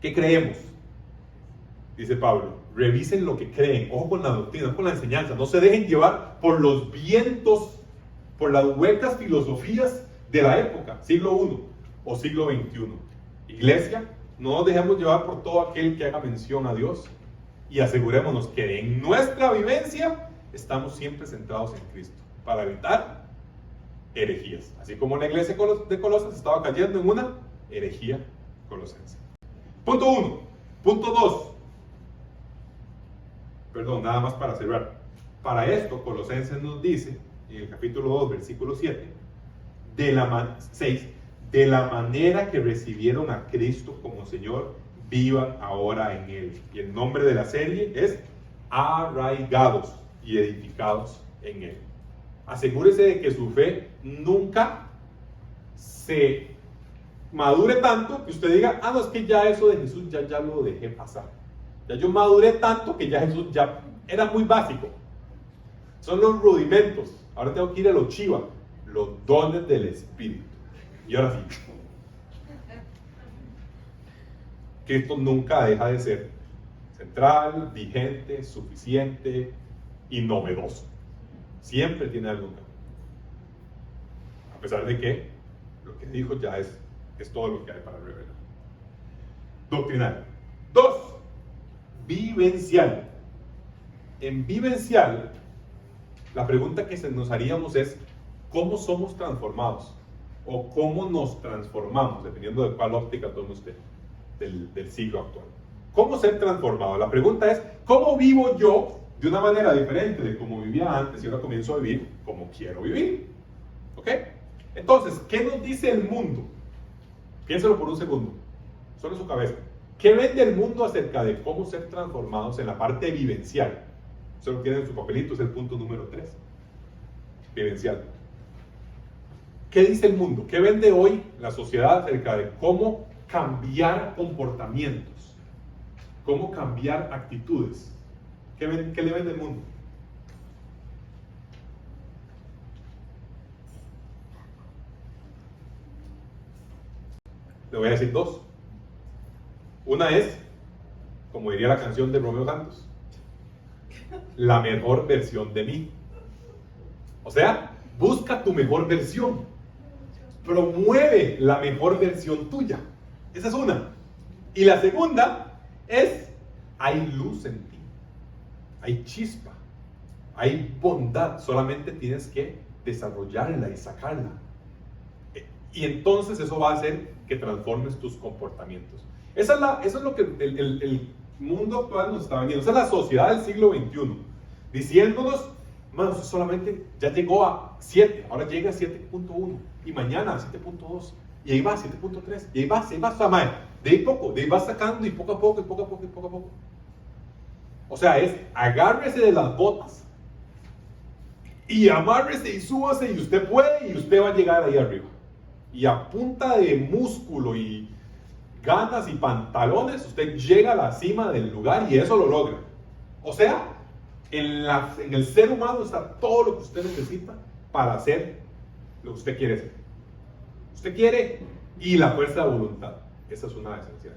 ¿Qué creemos? Dice Pablo, revisen lo que creen, ojo con la doctrina, ojo con la enseñanza, no se dejen llevar por los vientos, por las huecas filosofías de la época, siglo I o siglo XXI. Iglesia, no nos dejemos llevar por todo aquel que haga mención a Dios y asegurémonos que en nuestra vivencia estamos siempre centrados en Cristo, para evitar herejías, así como la iglesia de Colosas estaba cayendo en una herejía colosense. Punto 1. Punto 2. Perdón, nada más para cerrar. Para esto, Colosenses nos dice, en el capítulo 2, versículo 7, 6, de la manera que recibieron a Cristo como Señor, vivan ahora en Él. Y el nombre de la serie es Arraigados y edificados en Él. Asegúrese de que su fe nunca se madure tanto que usted diga, no, es que ya eso de Jesús ya lo dejé pasar. Ya yo maduré tanto que ya Jesús ya era muy básico. Son los rudimentos. Ahora tengo que ir a lo chiva, los dones del Espíritu. Y ahora sí. Cristo nunca deja de ser central, vigente, suficiente y novedoso. Siempre tiene algo nuevo. A pesar de que lo que dijo ya es todo lo que hay para revelar. Doctrinal. 2. Vivencial. En vivencial, la pregunta que nos haríamos es, ¿cómo somos transformados? O ¿cómo nos transformamos? Dependiendo de cuál óptica tome usted del siglo actual. ¿Cómo ser transformado? La pregunta es, ¿cómo vivo yo de una manera diferente de cómo vivía antes y ahora comienzo a vivir como quiero vivir? ¿Ok? Entonces, ¿qué nos dice el mundo? Piénselo por un segundo, solo en su cabeza. ¿Qué vende el mundo acerca de cómo ser transformados en la parte vivencial? Eso lo tienen en su papelito, es el punto número 3. Vivencial. ¿Qué dice el mundo? ¿Qué vende hoy la sociedad acerca de cómo cambiar comportamientos? ¿Cómo cambiar actitudes? ¿Qué le vende el mundo? Le voy a decir 2. Una es, como diría la canción de Romeo Santos, la mejor versión de mí. O sea, busca tu mejor versión. Promueve la mejor versión tuya. Esa es una. Y la segunda es, hay luz en ti. Hay chispa. Hay bondad. Solamente tienes que desarrollarla y sacarla. Y entonces eso va a hacer que transformes tus comportamientos. Eso es lo que el mundo actual nos está vendiendo. Esa es la sociedad del siglo XXI, diciéndonos, bueno, usted solamente ya llegó a 7, ahora llega a 7.1, y mañana a 7.2, y ahí va a 7.3, y ahí va, o sea, mae, de ahí va sacando, y poco a poco, y poco a poco, y poco a poco. O sea, es agárrese de las botas, y amárrese y súbase, y usted puede, y usted va a llegar ahí arriba. Y a punta de músculo y ganas y pantalones, usted llega a la cima del lugar y eso lo logra. O sea, en el ser humano está todo lo que usted necesita para hacer lo que usted quiere hacer. Usted quiere, y la fuerza de voluntad. Esa es una esencial.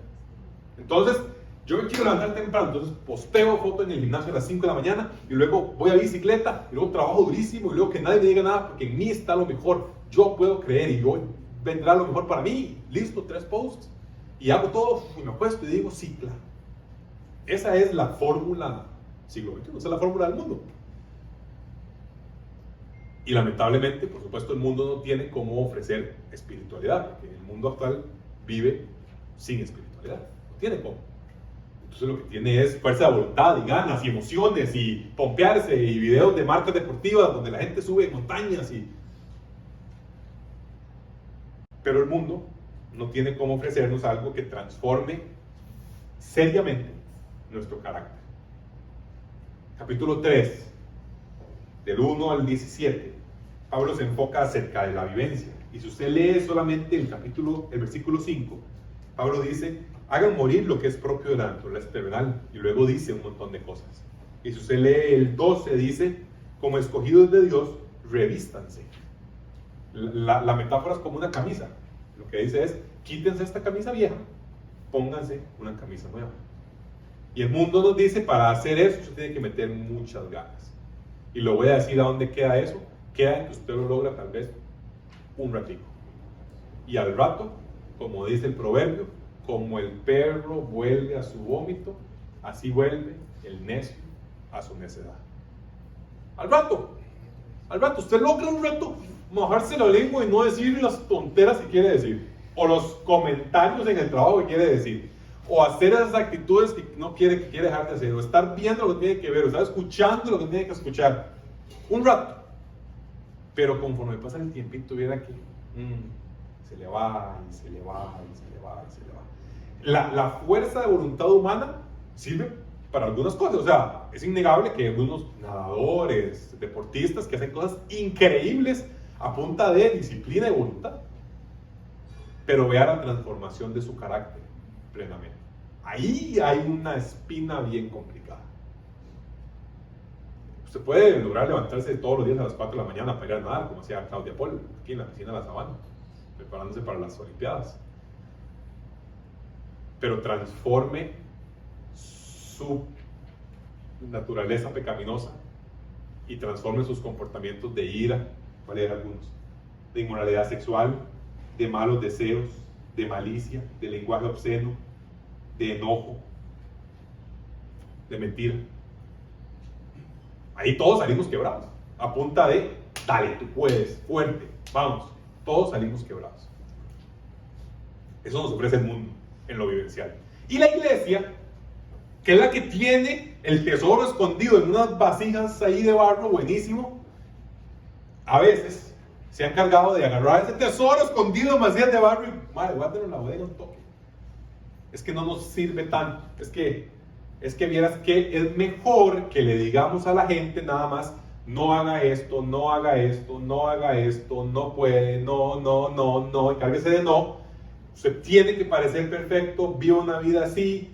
Entonces, yo me quiero levantar temprano, entonces posteo foto en el gimnasio a las 5 de la mañana, y luego voy a bicicleta, y luego trabajo durísimo, y luego que nadie me diga nada, porque en mí está lo mejor. Yo puedo creer, y yo vendrá lo mejor para mí. Listo, 3 posts, y hago todo, y me acuesto y digo, sí, claro. Esa es la fórmula siglo XXI, esa es la fórmula del mundo. Y lamentablemente, por supuesto, el mundo no tiene cómo ofrecer espiritualidad, porque el mundo actual vive sin espiritualidad, no tiene cómo. Entonces lo que tiene es fuerza de voluntad y ganas y emociones y pompearse y videos de marcas deportivas donde la gente sube montañas Pero el mundo no tiene cómo ofrecernos algo que transforme seriamente nuestro carácter. Capítulo 3, del 1 al 17, Pablo se enfoca acerca de la vivencia. Y si usted lee solamente el versículo 5, Pablo dice, hagan morir lo que es propio de la naturaleza terrenal. Y luego dice un montón de cosas. Y si usted lee el 12, dice, como escogidos de Dios, revístanse. La metáfora es como una camisa. Lo que dice es, quítense esta camisa vieja, pónganse una camisa nueva. Y el mundo nos dice, para hacer eso, usted tiene que meter muchas ganas. Y lo voy a decir a dónde queda eso. Queda en que usted lo logra tal vez un ratito. Y al rato, como dice el proverbio, como el perro vuelve a su vómito, así vuelve el necio a su necedad. Al rato, usted logra un rato mojarse la lengua y no decir las tonteras que quiere decir, o los comentarios en el trabajo que quiere decir, o hacer esas actitudes que no quiere, que quiere dejar de hacer, o estar viendo lo que tiene que ver, o estar escuchando lo que tiene que escuchar. Un rato. Pero conforme pasa el tiempito, viera que se le va, y se le va, y se le va, y se le va. La fuerza de voluntad humana sirve para algunas cosas. O sea, es innegable que algunos nadadores, deportistas que hacen cosas increíbles a punta de disciplina y voluntad. Pero vea la transformación de su carácter plenamente. Ahí hay una espina bien complicada. Usted puede lograr levantarse todos los días a las 4 de la mañana para ir a nadar, como hacía Claudia Paul, aquí en la piscina de la Sabana, preparándose para las Olimpiadas. Pero transforme su naturaleza pecaminosa y transforme sus comportamientos de ira, ¿cuáles eran algunos? De inmoralidad sexual, de malos deseos, de malicia, de lenguaje obsceno, de enojo, de mentira. Ahí todos salimos quebrados, a punta de, dale, tú puedes, fuerte, vamos, todos salimos quebrados. Eso nos ofrece el mundo en lo vivencial. Y la iglesia, que es la que tiene el tesoro escondido en unas vasijas ahí de barro buenísimo, a veces se ha encargado de agarrar ese tesoro escondido en vasijas de barro y, madre, guárdenlo en la bodega un toque. Es que no nos sirve tanto, es que vieras que es mejor que le digamos a la gente nada más, no haga esto, no haga esto, no haga esto, no puede, no, encárguese de no. Usted tiene que parecer perfecto, viva una vida así,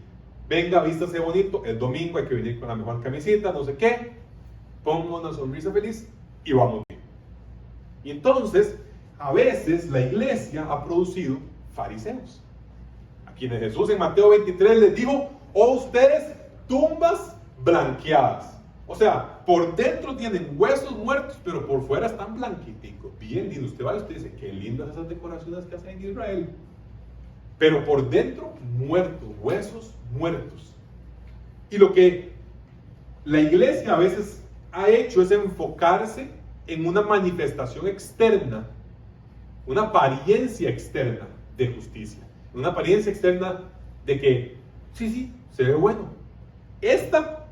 venga, vístase bonito, el domingo hay que venir con la mejor camiseta, no sé qué, ponga una sonrisa feliz y vamos bien. Y entonces, a veces la iglesia ha producido fariseos, a quienes Jesús en Mateo 23 les dijo, oh ustedes, tumbas blanqueadas. O sea, por dentro tienen huesos muertos, pero por fuera están blanquiticos, bien lindos. Usted va y usted dice, qué lindas esas decoraciones que hacen en Israel. Pero por dentro, muertos, huesos muertos. Y lo que la iglesia a veces ha hecho es enfocarse en una manifestación externa, una apariencia externa de justicia, una apariencia externa de que, sí, se ve bueno. Esta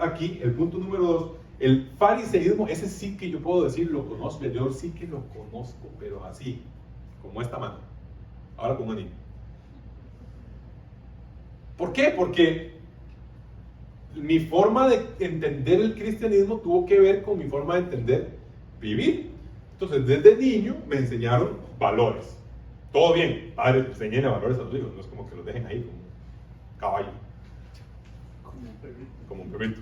aquí, el punto número 2, el fariseísmo, ese sí que yo puedo decir, lo conozco, yo sí que lo conozco, pero así, como esta mano, ahora con un anillo. ¿Por qué? Porque mi forma de entender el cristianismo tuvo que ver con mi forma de entender vivir. Entonces, desde niño me enseñaron valores. Todo bien, padres, enseñen valores a los hijos, no es como que los dejen ahí como un caballo. Como un perrito.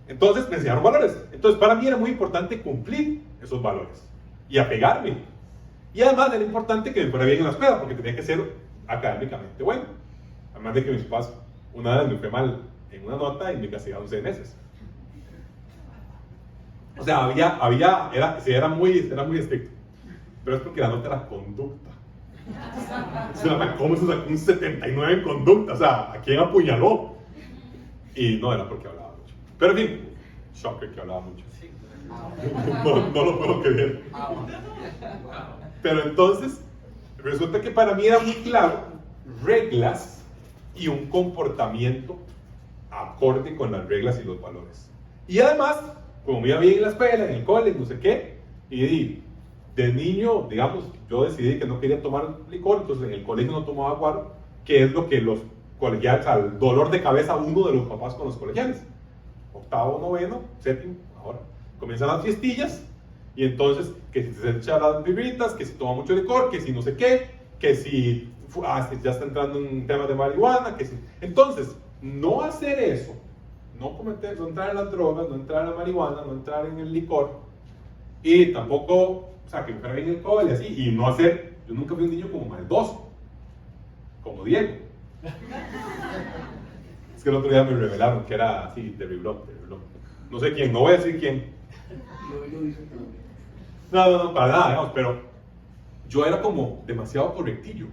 Entonces me enseñaron valores. Entonces para mí era muy importante cumplir esos valores y apegarme. Y además era importante que me fuera bien en la escuela, porque tenía que ser académicamente bueno. Además de que mis papás una vez me fue mal en una nota y me castigaron 6 meses. O sea, era muy estricto. Pero es porque la nota era conducta. ¿Cómo se sacó un 79 en conducta? O sea, ¿a quién apuñaló? Y no era porque hablaba mucho. Pero en fin, shocker que hablaba mucho. No lo puedo creer. Pero entonces, resulta que para mí era muy claro reglas y un comportamiento acorde con las reglas y los valores. Y además, como me iba bien en la escuela, en el cole, no sé qué, y de niño, digamos, yo decidí que no quería tomar licor, entonces en el colegio no tomaba guaro, que es lo que los colegiales, al dolor de cabeza uno de los papás con los colegiales. Octavo, noveno, séptimo, ahora comienzan las fiestillas, y entonces que si se echa las birritas, que si toma mucho licor, que si no sé qué, que si ya está entrando en temas de marihuana, que si... Entonces, no hacer eso, no entrar en las drogas, no entrar en la marihuana, no entrar en el licor, y tampoco, o sea, que me fuera bien el cole, así, y no hacer, yo nunca fui un niño como maldoso, como Diego. Es que el otro día me revelaron que era así, terrible. No sé quién, no voy a decir quién. No, para nada, digamos, pero yo era como demasiado correctillo,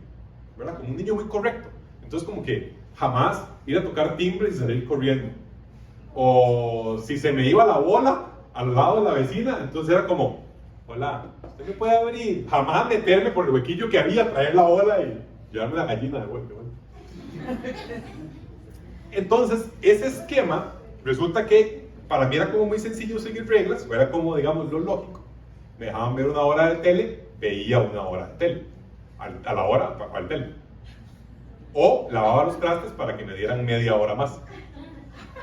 ¿verdad? Como un niño muy correcto. Entonces como que jamás ir a tocar timbre y salir corriendo. O si se me iba la bola al lado de la vecina, entonces era como, hola, ¿usted me puede abrir? Jamás meterme por el huequillo que había, traer la bola y llevarme la gallina de vuelta. Entonces, ese esquema, resulta que para mí era como muy sencillo seguir reglas, o era como, digamos, lo lógico. Me dejaban ver una hora de tele, veía una hora de tele, a la hora, al tele. O lavaba los trastes para que me dieran media hora más.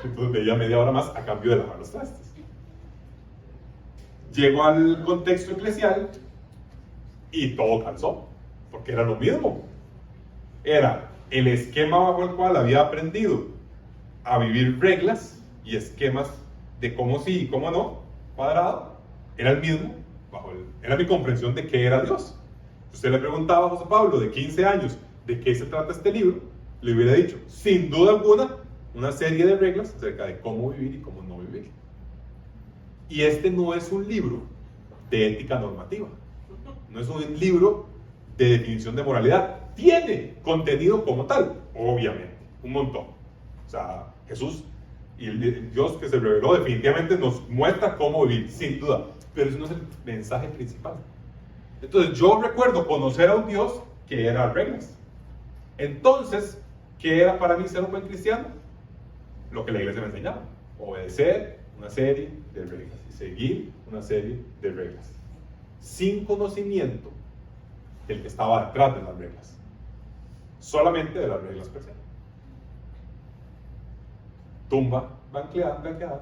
Entonces veía media hora más a cambio de lavar los trastes. Llego al contexto eclesial y todo calzó, porque era lo mismo. Era el esquema bajo el cual había aprendido a vivir reglas y esquemas de cómo sí y cómo no, cuadrado, era el mismo, era mi comprensión de qué era Dios. Si usted le preguntaba a José Pablo de 15 años de qué se trata este libro, le hubiera dicho, sin duda alguna, una serie de reglas acerca de cómo vivir y cómo no vivir. Y este no es un libro de ética normativa, no es un libro de definición de moralidad. Tiene contenido como tal, obviamente, un montón. O sea, Jesús y el Dios que se reveló definitivamente nos muestra cómo vivir, sin duda, pero eso no es el mensaje principal. Entonces yo recuerdo conocer a un Dios que era reglas. Entonces, ¿qué era para mí ser un buen cristiano? Lo que la iglesia me enseñaba, obedecer una serie de reglas y seguir una serie de reglas, sin conocimiento del que estaba detrás de las reglas, solamente de las reglas per se. Tumba blanqueada,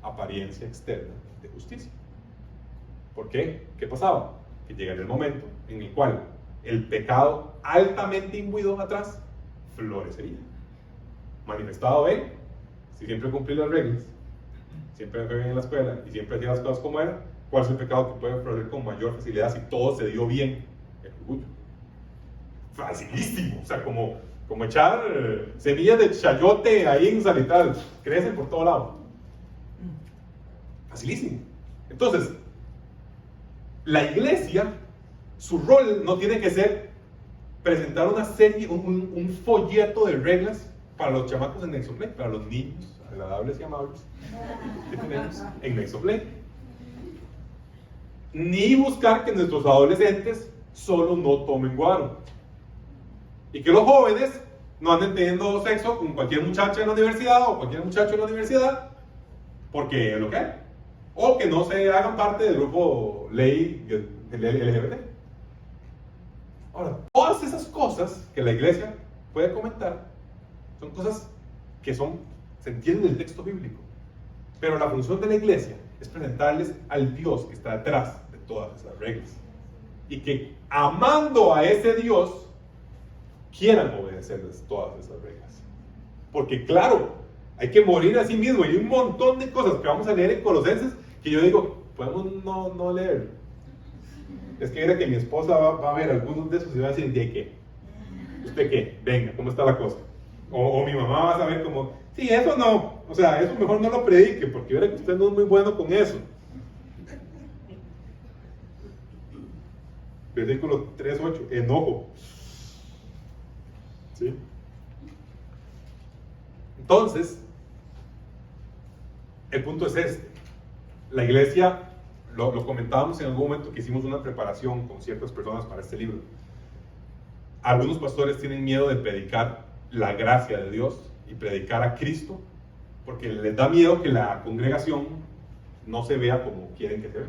apariencia externa de justicia. ¿Por qué? ¿Qué pasaba? Que llegaría el momento en el cual el pecado altamente imbuido atrás florecería. Manifestado en, si siempre cumplí las reglas, siempre me fue bien en la escuela y siempre hacía las cosas como eran, ¿cuál es el pecado que puede florecer con mayor facilidad si todo se dio bien? El orgullo. Facilísimo, o sea, como echar semillas de chayote ahí en salital, crecen por todo lado. Facilísimo. Entonces, la iglesia, su rol no tiene que ser presentar una serie, un folleto de reglas para los chamacos en Nexoplay, para los niños agradables y amables que tenemos en Nexoplay. ni buscar que nuestros adolescentes solo no tomen guaro. Y que los jóvenes no anden teniendo sexo con cualquier muchacha en la universidad o cualquier muchacho en la universidad, porque es lo que hay. O que no se hagan parte del grupo ley del LGBT. Ahora, todas esas cosas que la iglesia puede comentar son cosas que se entienden del texto bíblico. Pero la función de la iglesia es presentarles al Dios que está detrás de todas esas reglas. Y que amando a ese Dios, quieran obedecerles todas esas reglas. Porque claro, hay que morir a sí mismo. Hay un montón de cosas que vamos a leer en Colosenses que yo digo, podemos no leer. Es que era que mi esposa va a ver algunos de esos y va a decir, ¿de qué? ¿Usted qué? Venga, ¿cómo está la cosa? O mi mamá va a saber como, sí, eso no, o sea, eso mejor no lo predique, porque verá que usted no es muy bueno con eso. Versículo 3:8, enojo. ¿Sí? Entonces, el punto es este. La iglesia, lo comentábamos en algún momento que hicimos una preparación con ciertas personas para este libro. Algunos pastores tienen miedo de predicar la gracia de Dios y predicar a Cristo, porque les da miedo que la congregación no se vea como quieren que se vea.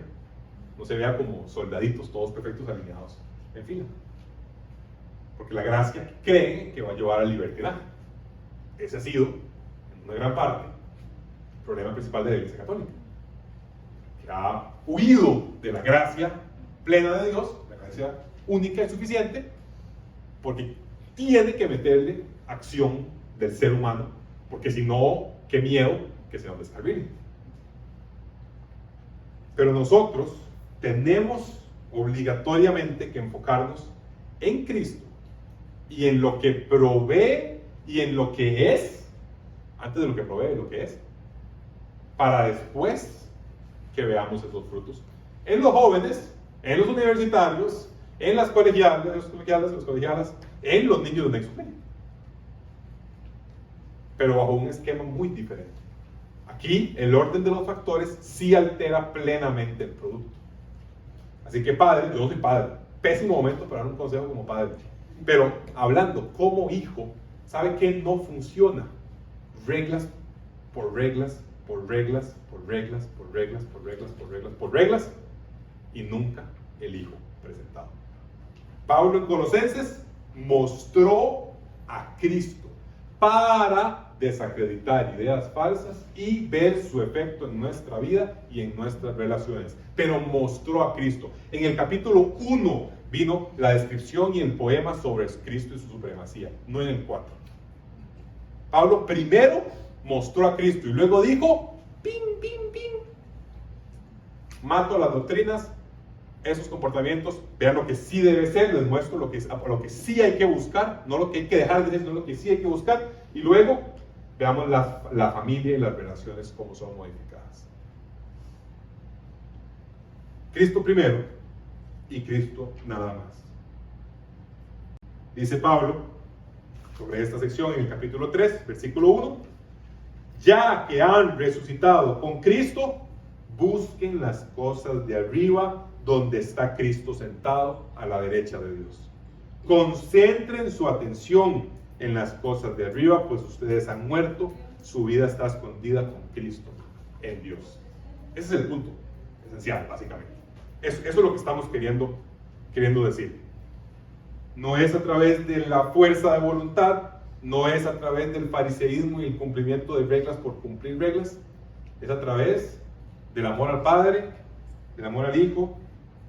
No se vea como soldaditos, todos perfectos, alineados en fila. Porque la gracia creen que va a llevar al libertinaje. Ese ha sido, en una gran parte, el problema principal de la Iglesia Católica. Que ha huido de la gracia plena de Dios, la gracia única y suficiente, porque tiene que meterle acción del ser humano, porque si no, qué miedo que se nos descarrile. Pero nosotros tenemos obligatoriamente que enfocarnos en Cristo y en lo que provee y en lo que es, antes de lo que provee, lo que es, para después que veamos esos frutos en los jóvenes, en los universitarios, en las colegialas, en los niños de Nexo Media. Pero bajo un esquema muy diferente. Aquí el orden de los factores sí altera plenamente el producto. Así que padre, yo no soy padre, pésimo momento para dar un consejo como padre, pero hablando como hijo, ¿sabe qué no funciona? Reglas por reglas, por reglas, por reglas, por reglas, por reglas, por reglas, por reglas, y nunca el hijo presentado. Pablo en Colosenses mostró a Cristo para desacreditar ideas falsas y ver su efecto en nuestra vida y en nuestras relaciones. Pero mostró a Cristo. En el capítulo 1 vino la descripción y el poema sobre Cristo y su supremacía, no en el 4. Pablo primero mostró a Cristo y luego dijo, ping, ping, ping, mato las doctrinas, esos comportamientos, vean lo que sí debe ser, les muestro lo que sí hay que buscar, no lo que hay que dejar de decir, sino lo que sí hay que buscar, y luego veamos la familia y las relaciones cómo son modificadas. Cristo primero y Cristo nada más. Dice Pablo sobre esta sección en el capítulo 3, versículo 1, ya que han resucitado con Cristo, busquen las cosas de arriba, donde está Cristo sentado a la derecha de Dios. Concentren su atención en las cosas de arriba, pues ustedes han muerto, su vida está escondida con Cristo en Dios. Ese es el punto esencial, básicamente. Eso es lo que estamos queriendo decir. No es a través de la fuerza de voluntad, no es a través del fariseísmo y el cumplimiento de reglas por cumplir reglas, es a través del amor al Padre, del amor al Hijo,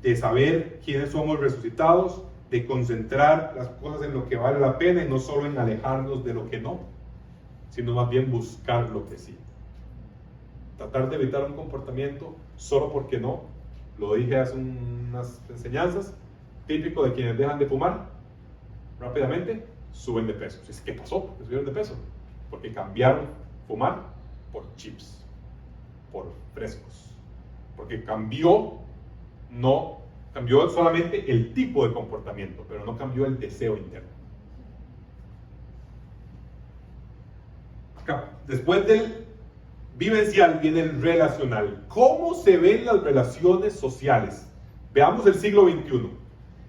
de saber quiénes somos resucitados, de concentrar las cosas en lo que vale la pena y no solo en alejarnos de lo que no, sino más bien buscar lo que sí. Tratar de evitar un comportamiento solo porque no, lo dije hace unas enseñanzas, típico de quienes dejan de fumar, rápidamente suben de peso. ¿Qué pasó? ¿Por qué subieron de peso? Porque cambiaron fumar por chips, por frescos, porque cambió solamente el tipo de comportamiento, pero no cambió el deseo interno. Después del vivencial viene el relacional. ¿Cómo se ven las relaciones sociales? Veamos el siglo XXI.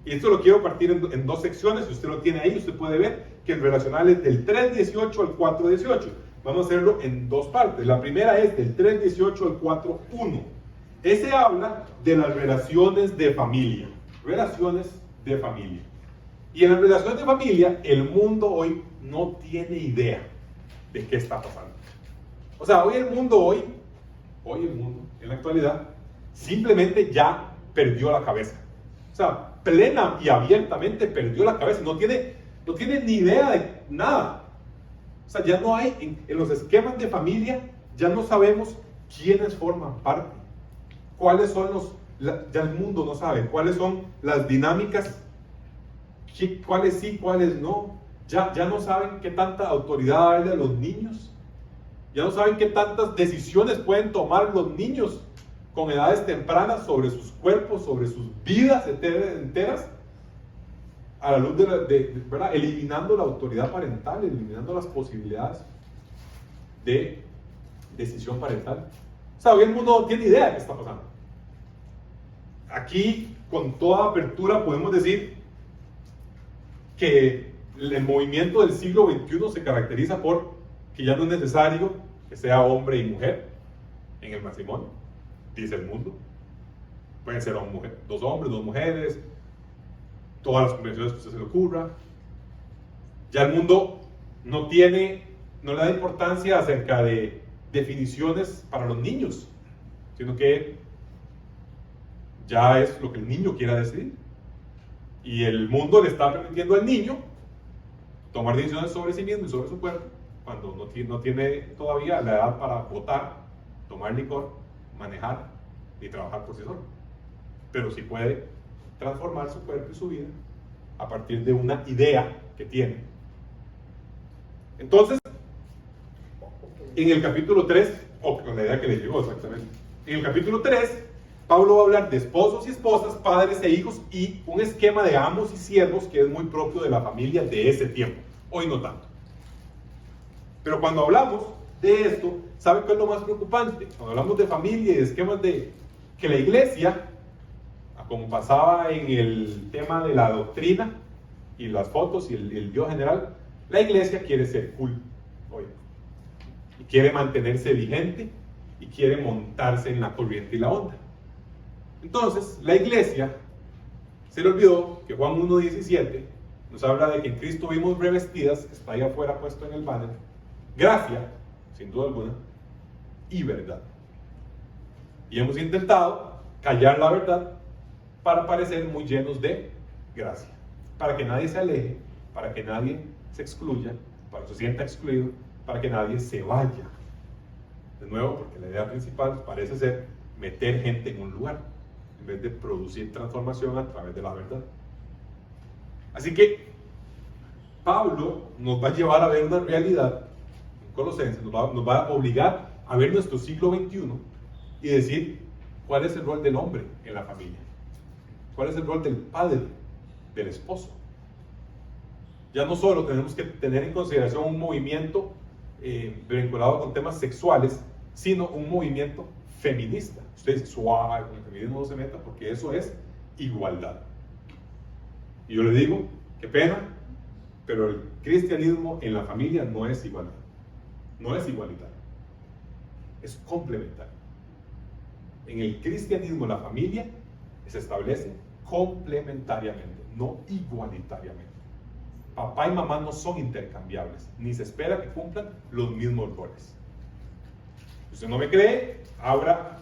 Y esto lo quiero partir en dos secciones. Si usted lo tiene ahí, usted puede ver que el relacional es del 3.18 al 4.18. Vamos a hacerlo en dos partes. La primera es del 3.18 al 4.1. Ese habla de las relaciones de familia. Relaciones de familia. Y en las relaciones de familia, el mundo hoy no tiene idea de qué está pasando. O sea, hoy el mundo, en la actualidad, simplemente ya perdió la cabeza. O sea, plena y abiertamente perdió la cabeza. No tiene ni idea de nada. O sea, ya no hay, en los esquemas de familia, ya no sabemos quiénes forman parte. Cuáles son ya el mundo no sabe, cuáles son las dinámicas, cuáles sí, cuáles no. Ya no saben qué tanta autoridad hay de los niños. Ya no saben qué tantas decisiones pueden tomar los niños con edades tempranas sobre sus cuerpos, sobre sus vidas enteras, a la luz ¿verdad? Eliminando la autoridad parental, eliminando las posibilidades de decisión parental. O sea, hoy el mundo no tiene idea de qué está pasando. Aquí, con toda apertura, podemos decir que el movimiento del siglo XXI se caracteriza por que ya no es necesario que sea hombre y mujer en el matrimonio, dice el mundo. Pueden ser dos hombres, dos mujeres, todas las convenciones que a usted se le ocurra. Ya el mundo no le da importancia acerca de definiciones para los niños, sino que ya es lo que el niño quiera decidir. Y el mundo le está permitiendo al niño tomar decisiones sobre sí mismo y sobre su cuerpo, cuando no tiene todavía la edad para votar, tomar licor, manejar y trabajar por sí solo. Pero sí puede transformar su cuerpo y su vida a partir de una idea que tiene. Entonces, en el capítulo 3, o con la idea que le llegó exactamente, en el capítulo 3, Pablo va a hablar de esposos y esposas, padres e hijos y un esquema de amos y siervos que es muy propio de la familia de ese tiempo. Hoy no tanto. Pero cuando hablamos de esto, ¿saben qué es lo más preocupante? Cuando hablamos de familia y de esquemas de que la iglesia, como pasaba en el tema de la doctrina y las fotos y el Dios general, la iglesia quiere ser cool hoy. Y quiere mantenerse vigente y quiere montarse en la corriente y la onda. Entonces, la iglesia se le olvidó que Juan 1.17 nos habla de que en Cristo vimos revestidas, está ahí afuera puesto en el banner, gracia, sin duda alguna, y verdad. Y hemos intentado callar la verdad para parecer muy llenos de gracia, para que nadie se aleje, para que nadie se excluya, para que se sienta excluido, para que nadie se vaya. De nuevo, porque la idea principal parece ser meter gente en un lugar, en vez de producir transformación a través de la verdad. Así que Pablo nos va a llevar a ver una realidad en Colosenses, nos va a obligar a ver nuestro siglo XXI y decir cuál es el rol del hombre en la familia, cuál es el rol del padre, del esposo. Ya no solo tenemos que tener en consideración un movimiento vinculado con temas sexuales, sino un movimiento feminista. Usted dice, suave, con el feminismo no se meta, porque eso es igualdad. Y yo le digo, qué pena, pero el cristianismo en la familia no es igualdad, no es igualitario, es complementario. En el cristianismo la familia se establece complementariamente, no igualitariamente. Papá y mamá no son intercambiables, ni se espera que cumplan los mismos roles. Si usted no me cree, abra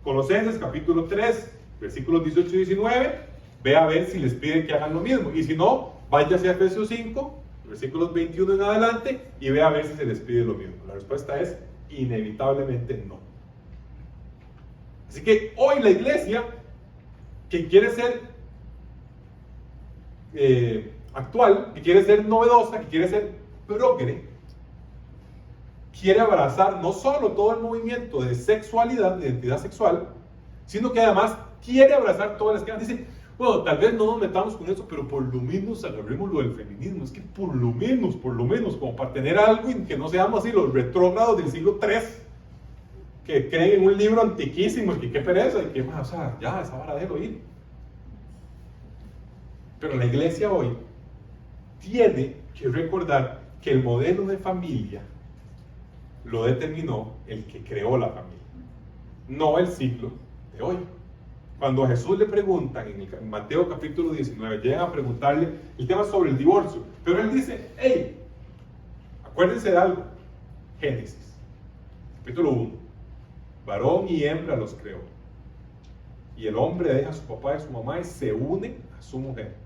Colosenses capítulo 3, versículos 18 y 19, ve a ver si les piden que hagan lo mismo. Y si no, váyase a Efesios 5, versículos 21 en adelante, y ve a ver si se les pide lo mismo. La respuesta es inevitablemente no. Así que hoy la iglesia, que quiere ser actual, que quiere ser novedosa, que quiere ser progre, quiere abrazar no solo todo el movimiento de sexualidad, de identidad sexual, sino que además quiere abrazar todo el esquema. Dice, bueno, tal vez no nos metamos con eso, pero por lo menos agarremos lo del feminismo. Es que por lo menos, como para tener algo y que no seamos así los retrógrados del siglo III, que creen en un libro antiquísimo y que qué pereza, y que más, o sea, ya, esa vara de oír. Pero la iglesia hoy tiene que recordar que el modelo de familia lo determinó el que creó la familia, no el siglo de hoy. Cuando a Jesús le preguntan en Mateo capítulo 19, llegan a preguntarle el tema sobre el divorcio, pero él dice, hey, acuérdense de algo, Génesis, capítulo 1, varón y hembra los creó, y el hombre deja a su papá y a su mamá y se une a su mujer.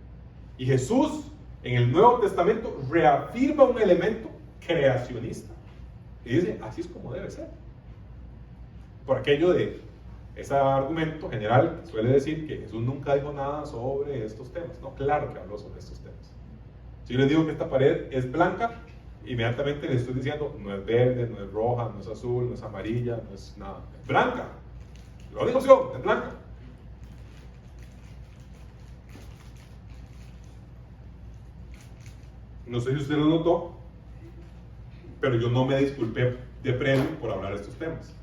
Y Jesús, en el Nuevo Testamento, reafirma un elemento creacionista, y dice, así es como debe ser. Por aquello de ese argumento general que suele decir que Jesús nunca dijo nada sobre estos temas. No, claro que habló sobre estos temas. Si yo les digo que esta pared es blanca, inmediatamente les estoy diciendo, no es verde, no es roja, no es azul, no es amarilla, no es nada. Es blanca. La única opción es blanca. No sé si usted lo notó, pero yo no me disculpé de previo por hablar de estos temas.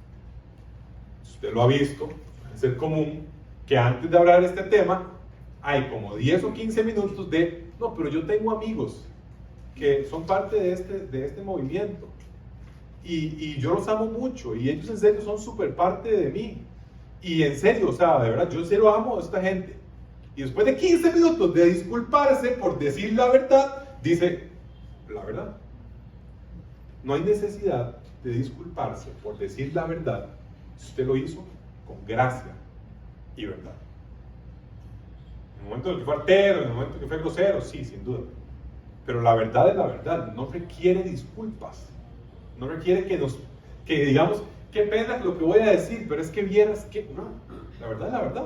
Usted lo ha visto, es el común que antes de hablar de este tema hay como 10 o 15 minutos de, no, pero yo tengo amigos que son parte de este movimiento y yo los amo mucho y ellos en serio son súper parte de mí y en serio, o sea, de verdad, yo en serio amo a esta gente. Y después de 15 minutos de disculparse por decir la verdad, dice, la verdad. No hay necesidad de disculparse por decir la verdad si usted lo hizo con gracia y verdad. En el momento en el que fue artero, en el momento en que fue grosero, sí, sin duda. Pero la verdad es la verdad, no requiere disculpas. No requiere que digamos, qué pena lo que voy a decir, pero es que vieras que, no, la verdad es la verdad.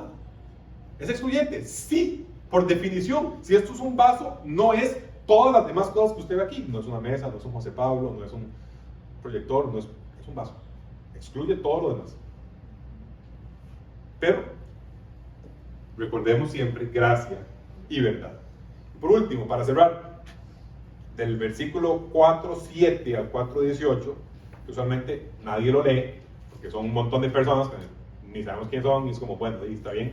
¿Es excluyente? Sí, por definición. Si esto es un vaso, no es todas las demás cosas que usted ve aquí. No es una mesa, no es un José Pablo, no es un proyector, no es un vaso. Excluye todo lo demás. Pero recordemos siempre gracia y verdad. Por último, para cerrar, del versículo 4:7 al 4:18, que usualmente nadie lo lee, porque son un montón de personas que ni sabemos quiénes son, y es como, bueno, ahí está bien,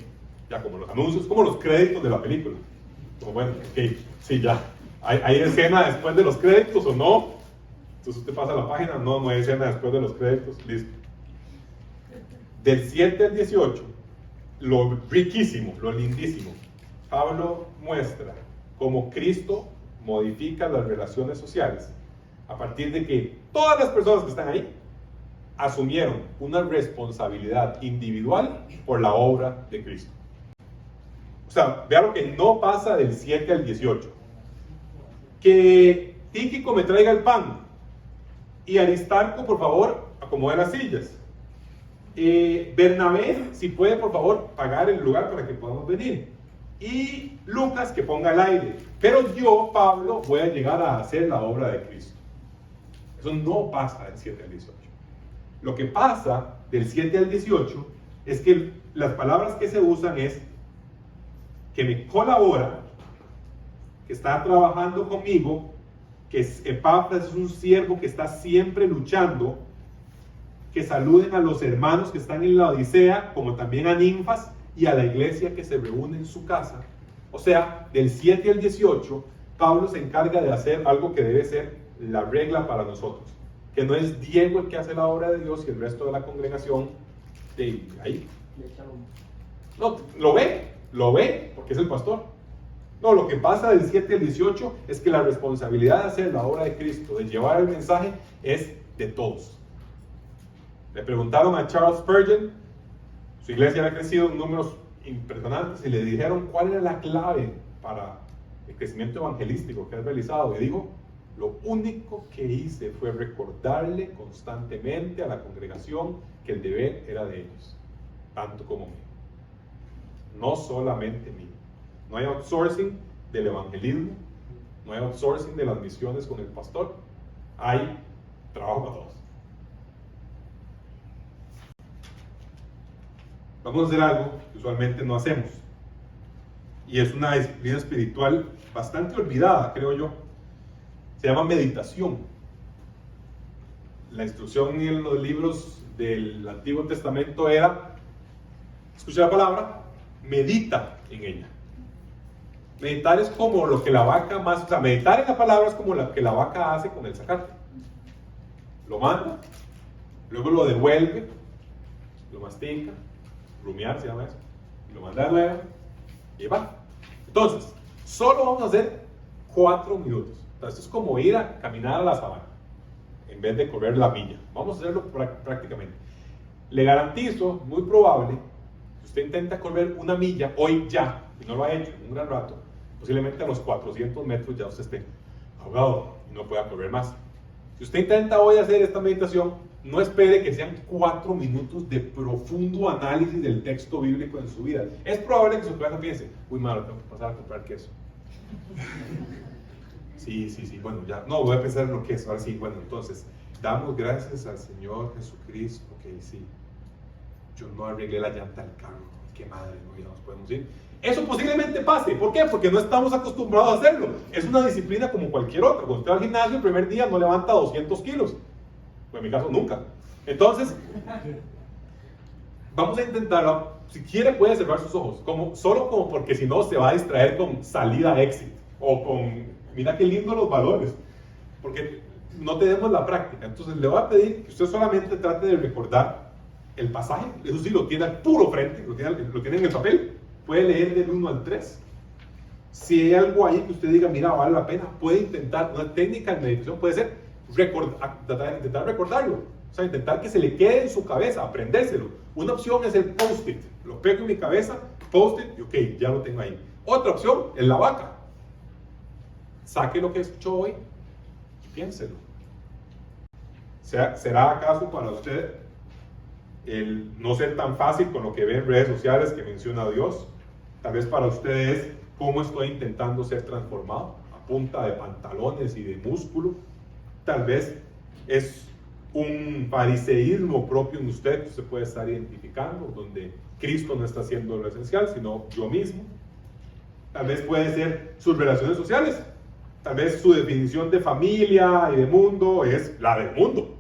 ya como los anuncios, como los créditos de la película. Como, bueno, ok, sí, ya, ¿hay escena después de los créditos o no? Entonces usted pasa a la página, no hay escena después de los créditos, listo. Del 7 al 18, lo riquísimo, lo lindísimo, Pablo muestra cómo Cristo modifica las relaciones sociales a partir de que todas las personas que están ahí asumieron una responsabilidad individual por la obra de Cristo. O sea, vea lo que no pasa del 7 al 18. Que Tíquico me traiga el pan y Aristarco, por favor, acomode las sillas. Bernabé, si puede, por favor, pagar el lugar para que podamos venir. Y Lucas, que ponga el aire. Pero yo, Pablo, voy a llegar a hacer la obra de Cristo. Eso no pasa del 7 al 18. Lo que pasa del 7 al 18 es que las palabras que se usan es que me colabora, que está trabajando conmigo, que Epafras es un siervo que está siempre luchando, que saluden a los hermanos que están en la Odisea, como también a Ninfas y a la iglesia que se reúne en su casa. O sea, del 7 al 18, Pablo se encarga de hacer algo que debe ser la regla para nosotros, que no es Diego el que hace la obra de Dios y el resto de la congregación de ahí. No, lo ve, porque es el pastor. No, lo que pasa del 7 al 18 es que la responsabilidad de hacer la obra de Cristo, de llevar el mensaje, es de todos. Le preguntaron a Charles Spurgeon, su iglesia había crecido en números impresionantes, y le dijeron cuál era la clave para el crecimiento evangelístico que has realizado, y dijo, lo único que hice fue recordarle constantemente a la congregación que el deber era de ellos, tanto como mío, no solamente mío. No hay outsourcing del evangelismo, no hay outsourcing de las misiones con el pastor, hay trabajo para todos. Vamos a hacer algo que usualmente no hacemos, y es una disciplina espiritual bastante olvidada, creo yo. Se llama meditación. La instrucción en los libros del Antiguo Testamento era: escucha la palabra, medita en ella. Meditar es como lo que la vaca más, o sea, meditar en la palabra es como lo que la vaca hace con el zacate. Lo manda, luego lo devuelve, lo mastica, rumiar se llama eso, y lo manda de nuevo y va. Entonces, solo vamos a hacer 4 minutos. Entonces, esto es como ir a caminar a la sabana en vez de correr la milla. Vamos a hacerlo prácticamente. Le garantizo, muy probable, si usted intenta correr una milla hoy ya, y no lo ha hecho en un gran rato, posiblemente a los 400 metros ya usted esté ahogado y no pueda correr más. Si usted intenta hoy hacer esta meditación, no espere que sean 4 minutos de profundo análisis del texto bíblico en su vida. Es probable que su cabeza piense, uy, malo, tengo que pasar a comprar queso. Sí, bueno, ya, no, voy a pensar en lo que es, ahora sí, bueno, entonces, damos gracias al Señor Jesucristo, ok, sí, yo no arreglé la llanta del carro, qué madre, no, ya nos podemos ir. Eso posiblemente pase, ¿por qué? Porque no estamos acostumbrados a hacerlo, es una disciplina como cualquier otra. Cuando usted va al gimnasio el primer día no levanta 200 kilos, pues en mi caso nunca. Entonces, vamos a intentarlo, si quiere puede cerrar sus ojos, solo como porque si no se va a distraer con salida exit, o con, mira qué lindo los valores, porque no tenemos la práctica. Entonces le voy a pedir que usted solamente trate de recordar el pasaje, eso sí lo tiene al puro frente, lo tiene en el papel, puede leer del 1 al 3. Si hay algo ahí que usted diga, mira, vale la pena, puede intentar, una técnica de meditación puede ser intentar recordarlo, o sea, intentar que se le quede en su cabeza, aprendérselo. Una opción es el post-it, lo pego en mi cabeza, post-it, y ok, ya lo tengo ahí. Otra opción es la vaca. Saque lo que escuchó hoy y piénselo. ¿Será acaso para usted el no ser tan fácil con lo que ve en redes sociales que menciona a Dios? Tal vez para ustedes es cómo estoy intentando ser transformado a punta de pantalones y de músculo. Tal vez es un fariseísmo propio en usted que usted puede estar identificando, donde Cristo no está haciendo lo esencial, sino yo mismo. Tal vez puede ser sus relaciones sociales. Tal vez su definición de familia y de mundo es la del mundo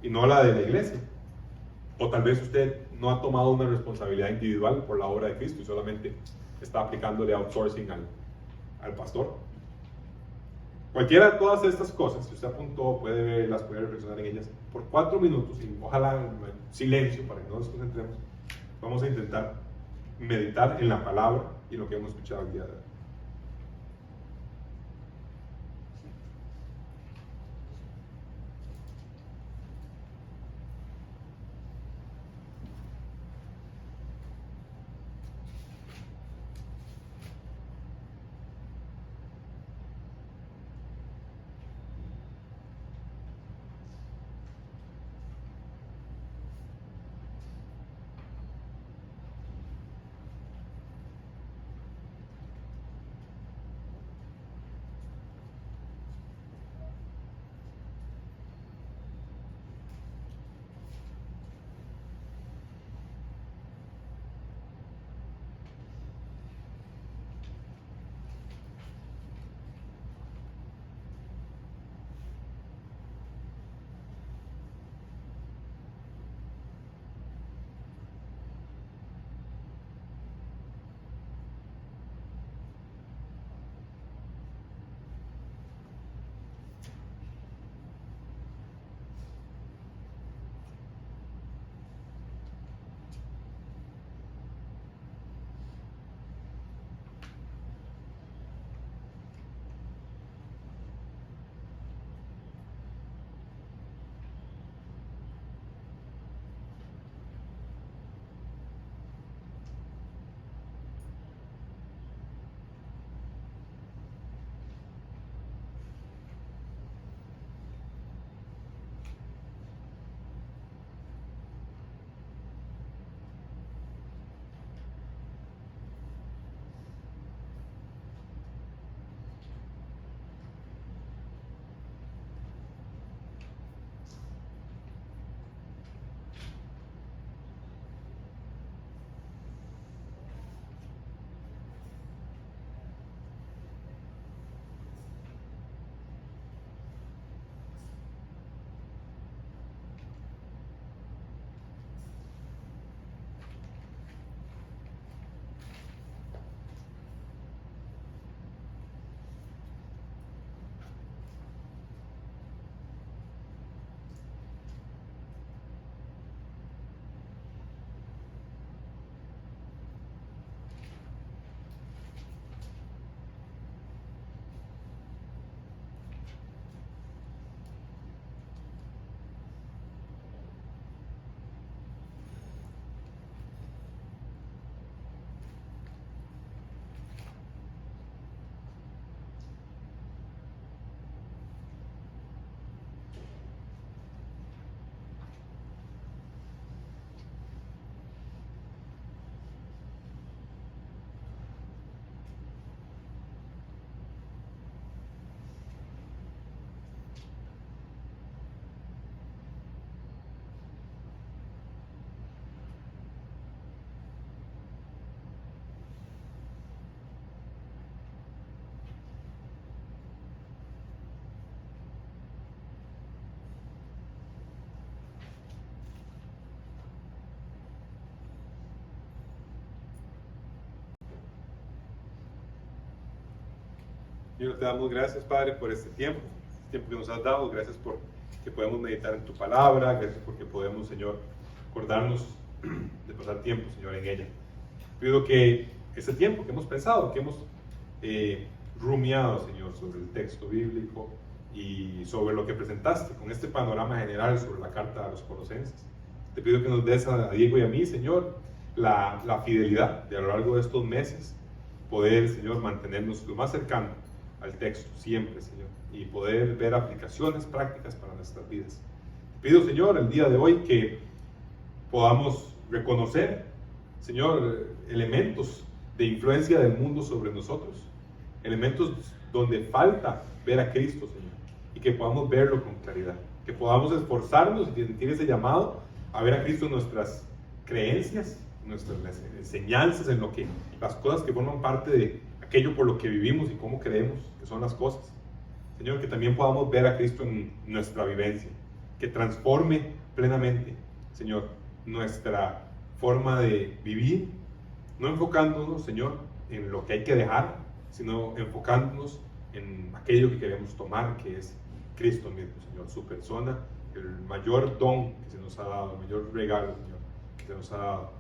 y no la de la iglesia. O tal vez usted no ha tomado una responsabilidad individual por la obra de Cristo y solamente está aplicándole outsourcing al pastor. Cualquiera de todas estas cosas, si usted apuntó, puede verlas, puede reflexionar en ellas por 4 minutos y ojalá en silencio para que no nos concentremos. Vamos a intentar meditar en la palabra y lo que hemos escuchado el día de hoy. Señor, te damos gracias, Padre, por este tiempo que nos has dado. Gracias por que podemos meditar en tu palabra. Gracias porque podemos, Señor, acordarnos de pasar tiempo, Señor, en ella. Pido que ese tiempo que hemos pensado, que hemos rumiado, Señor, sobre el texto bíblico y sobre lo que presentaste con este panorama general sobre la carta a los Colosenses, te pido que nos des a Diego y a mí, Señor, la fidelidad de a lo largo de estos meses poder, Señor, mantenernos lo más cercano al texto siempre, Señor, y poder ver aplicaciones prácticas para nuestras vidas. Te pido, Señor, el día de hoy que podamos reconocer, Señor, elementos de influencia del mundo sobre nosotros, elementos donde falta ver a Cristo, Señor, y que podamos verlo con claridad, que podamos esforzarnos y sentir ese llamado a ver a Cristo en nuestras creencias, en nuestras enseñanzas, en lo que, las cosas que forman parte de aquello por lo que vivimos y cómo creemos que son las cosas. Señor, que también podamos ver a Cristo en nuestra vivencia, que transforme plenamente, Señor, nuestra forma de vivir, no enfocándonos, Señor, en lo que hay que dejar, sino enfocándonos en aquello que queremos tomar, que es Cristo mismo, Señor, su persona, el mayor don que se nos ha dado, el mayor regalo, Señor, que se nos ha dado.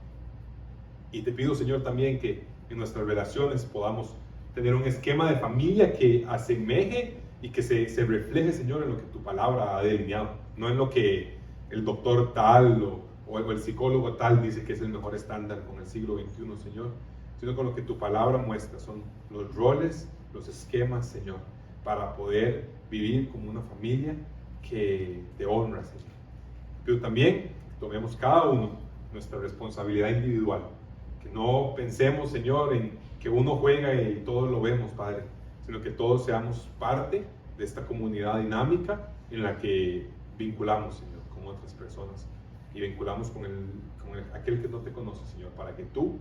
Y te pido, Señor, también que en nuestras relaciones podamos tener un esquema de familia que asemeje y que se refleje, Señor, en lo que tu palabra ha delineado, no en lo que el doctor tal o el psicólogo tal dice que es el mejor estándar con el siglo XXI, Señor, sino con lo que tu palabra muestra, son los roles, los esquemas, Señor, para poder vivir como una familia que te honra, Señor. Pero también que tomemos cada uno nuestra responsabilidad individual, que no pensemos, Señor, en que uno juega y todos lo vemos, Padre, sino que todos seamos parte de esta comunidad dinámica en la que vinculamos, Señor, con otras personas y vinculamos con aquel que no te conoce, Señor, para que tú,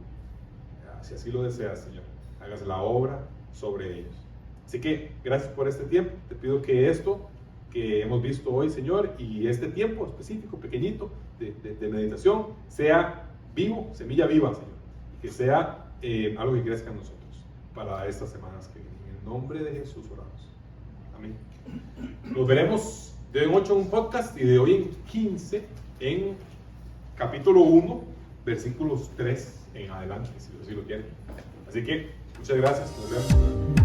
si así lo deseas, Señor, hagas la obra sobre ellos. Así que gracias por este tiempo. Te pido que esto que hemos visto hoy, Señor, y este tiempo específico, pequeñito, de meditación, sea vivo, semilla viva, Señor, y que sea algo que crezca en nosotros para estas semanas que vienen. En el nombre de Jesús oramos. Amén. Nos veremos de hoy en 8 en un podcast y de hoy en 15 en capítulo 1, versículos 3 en adelante, si así lo quieren. Así que muchas gracias. Nos vemos.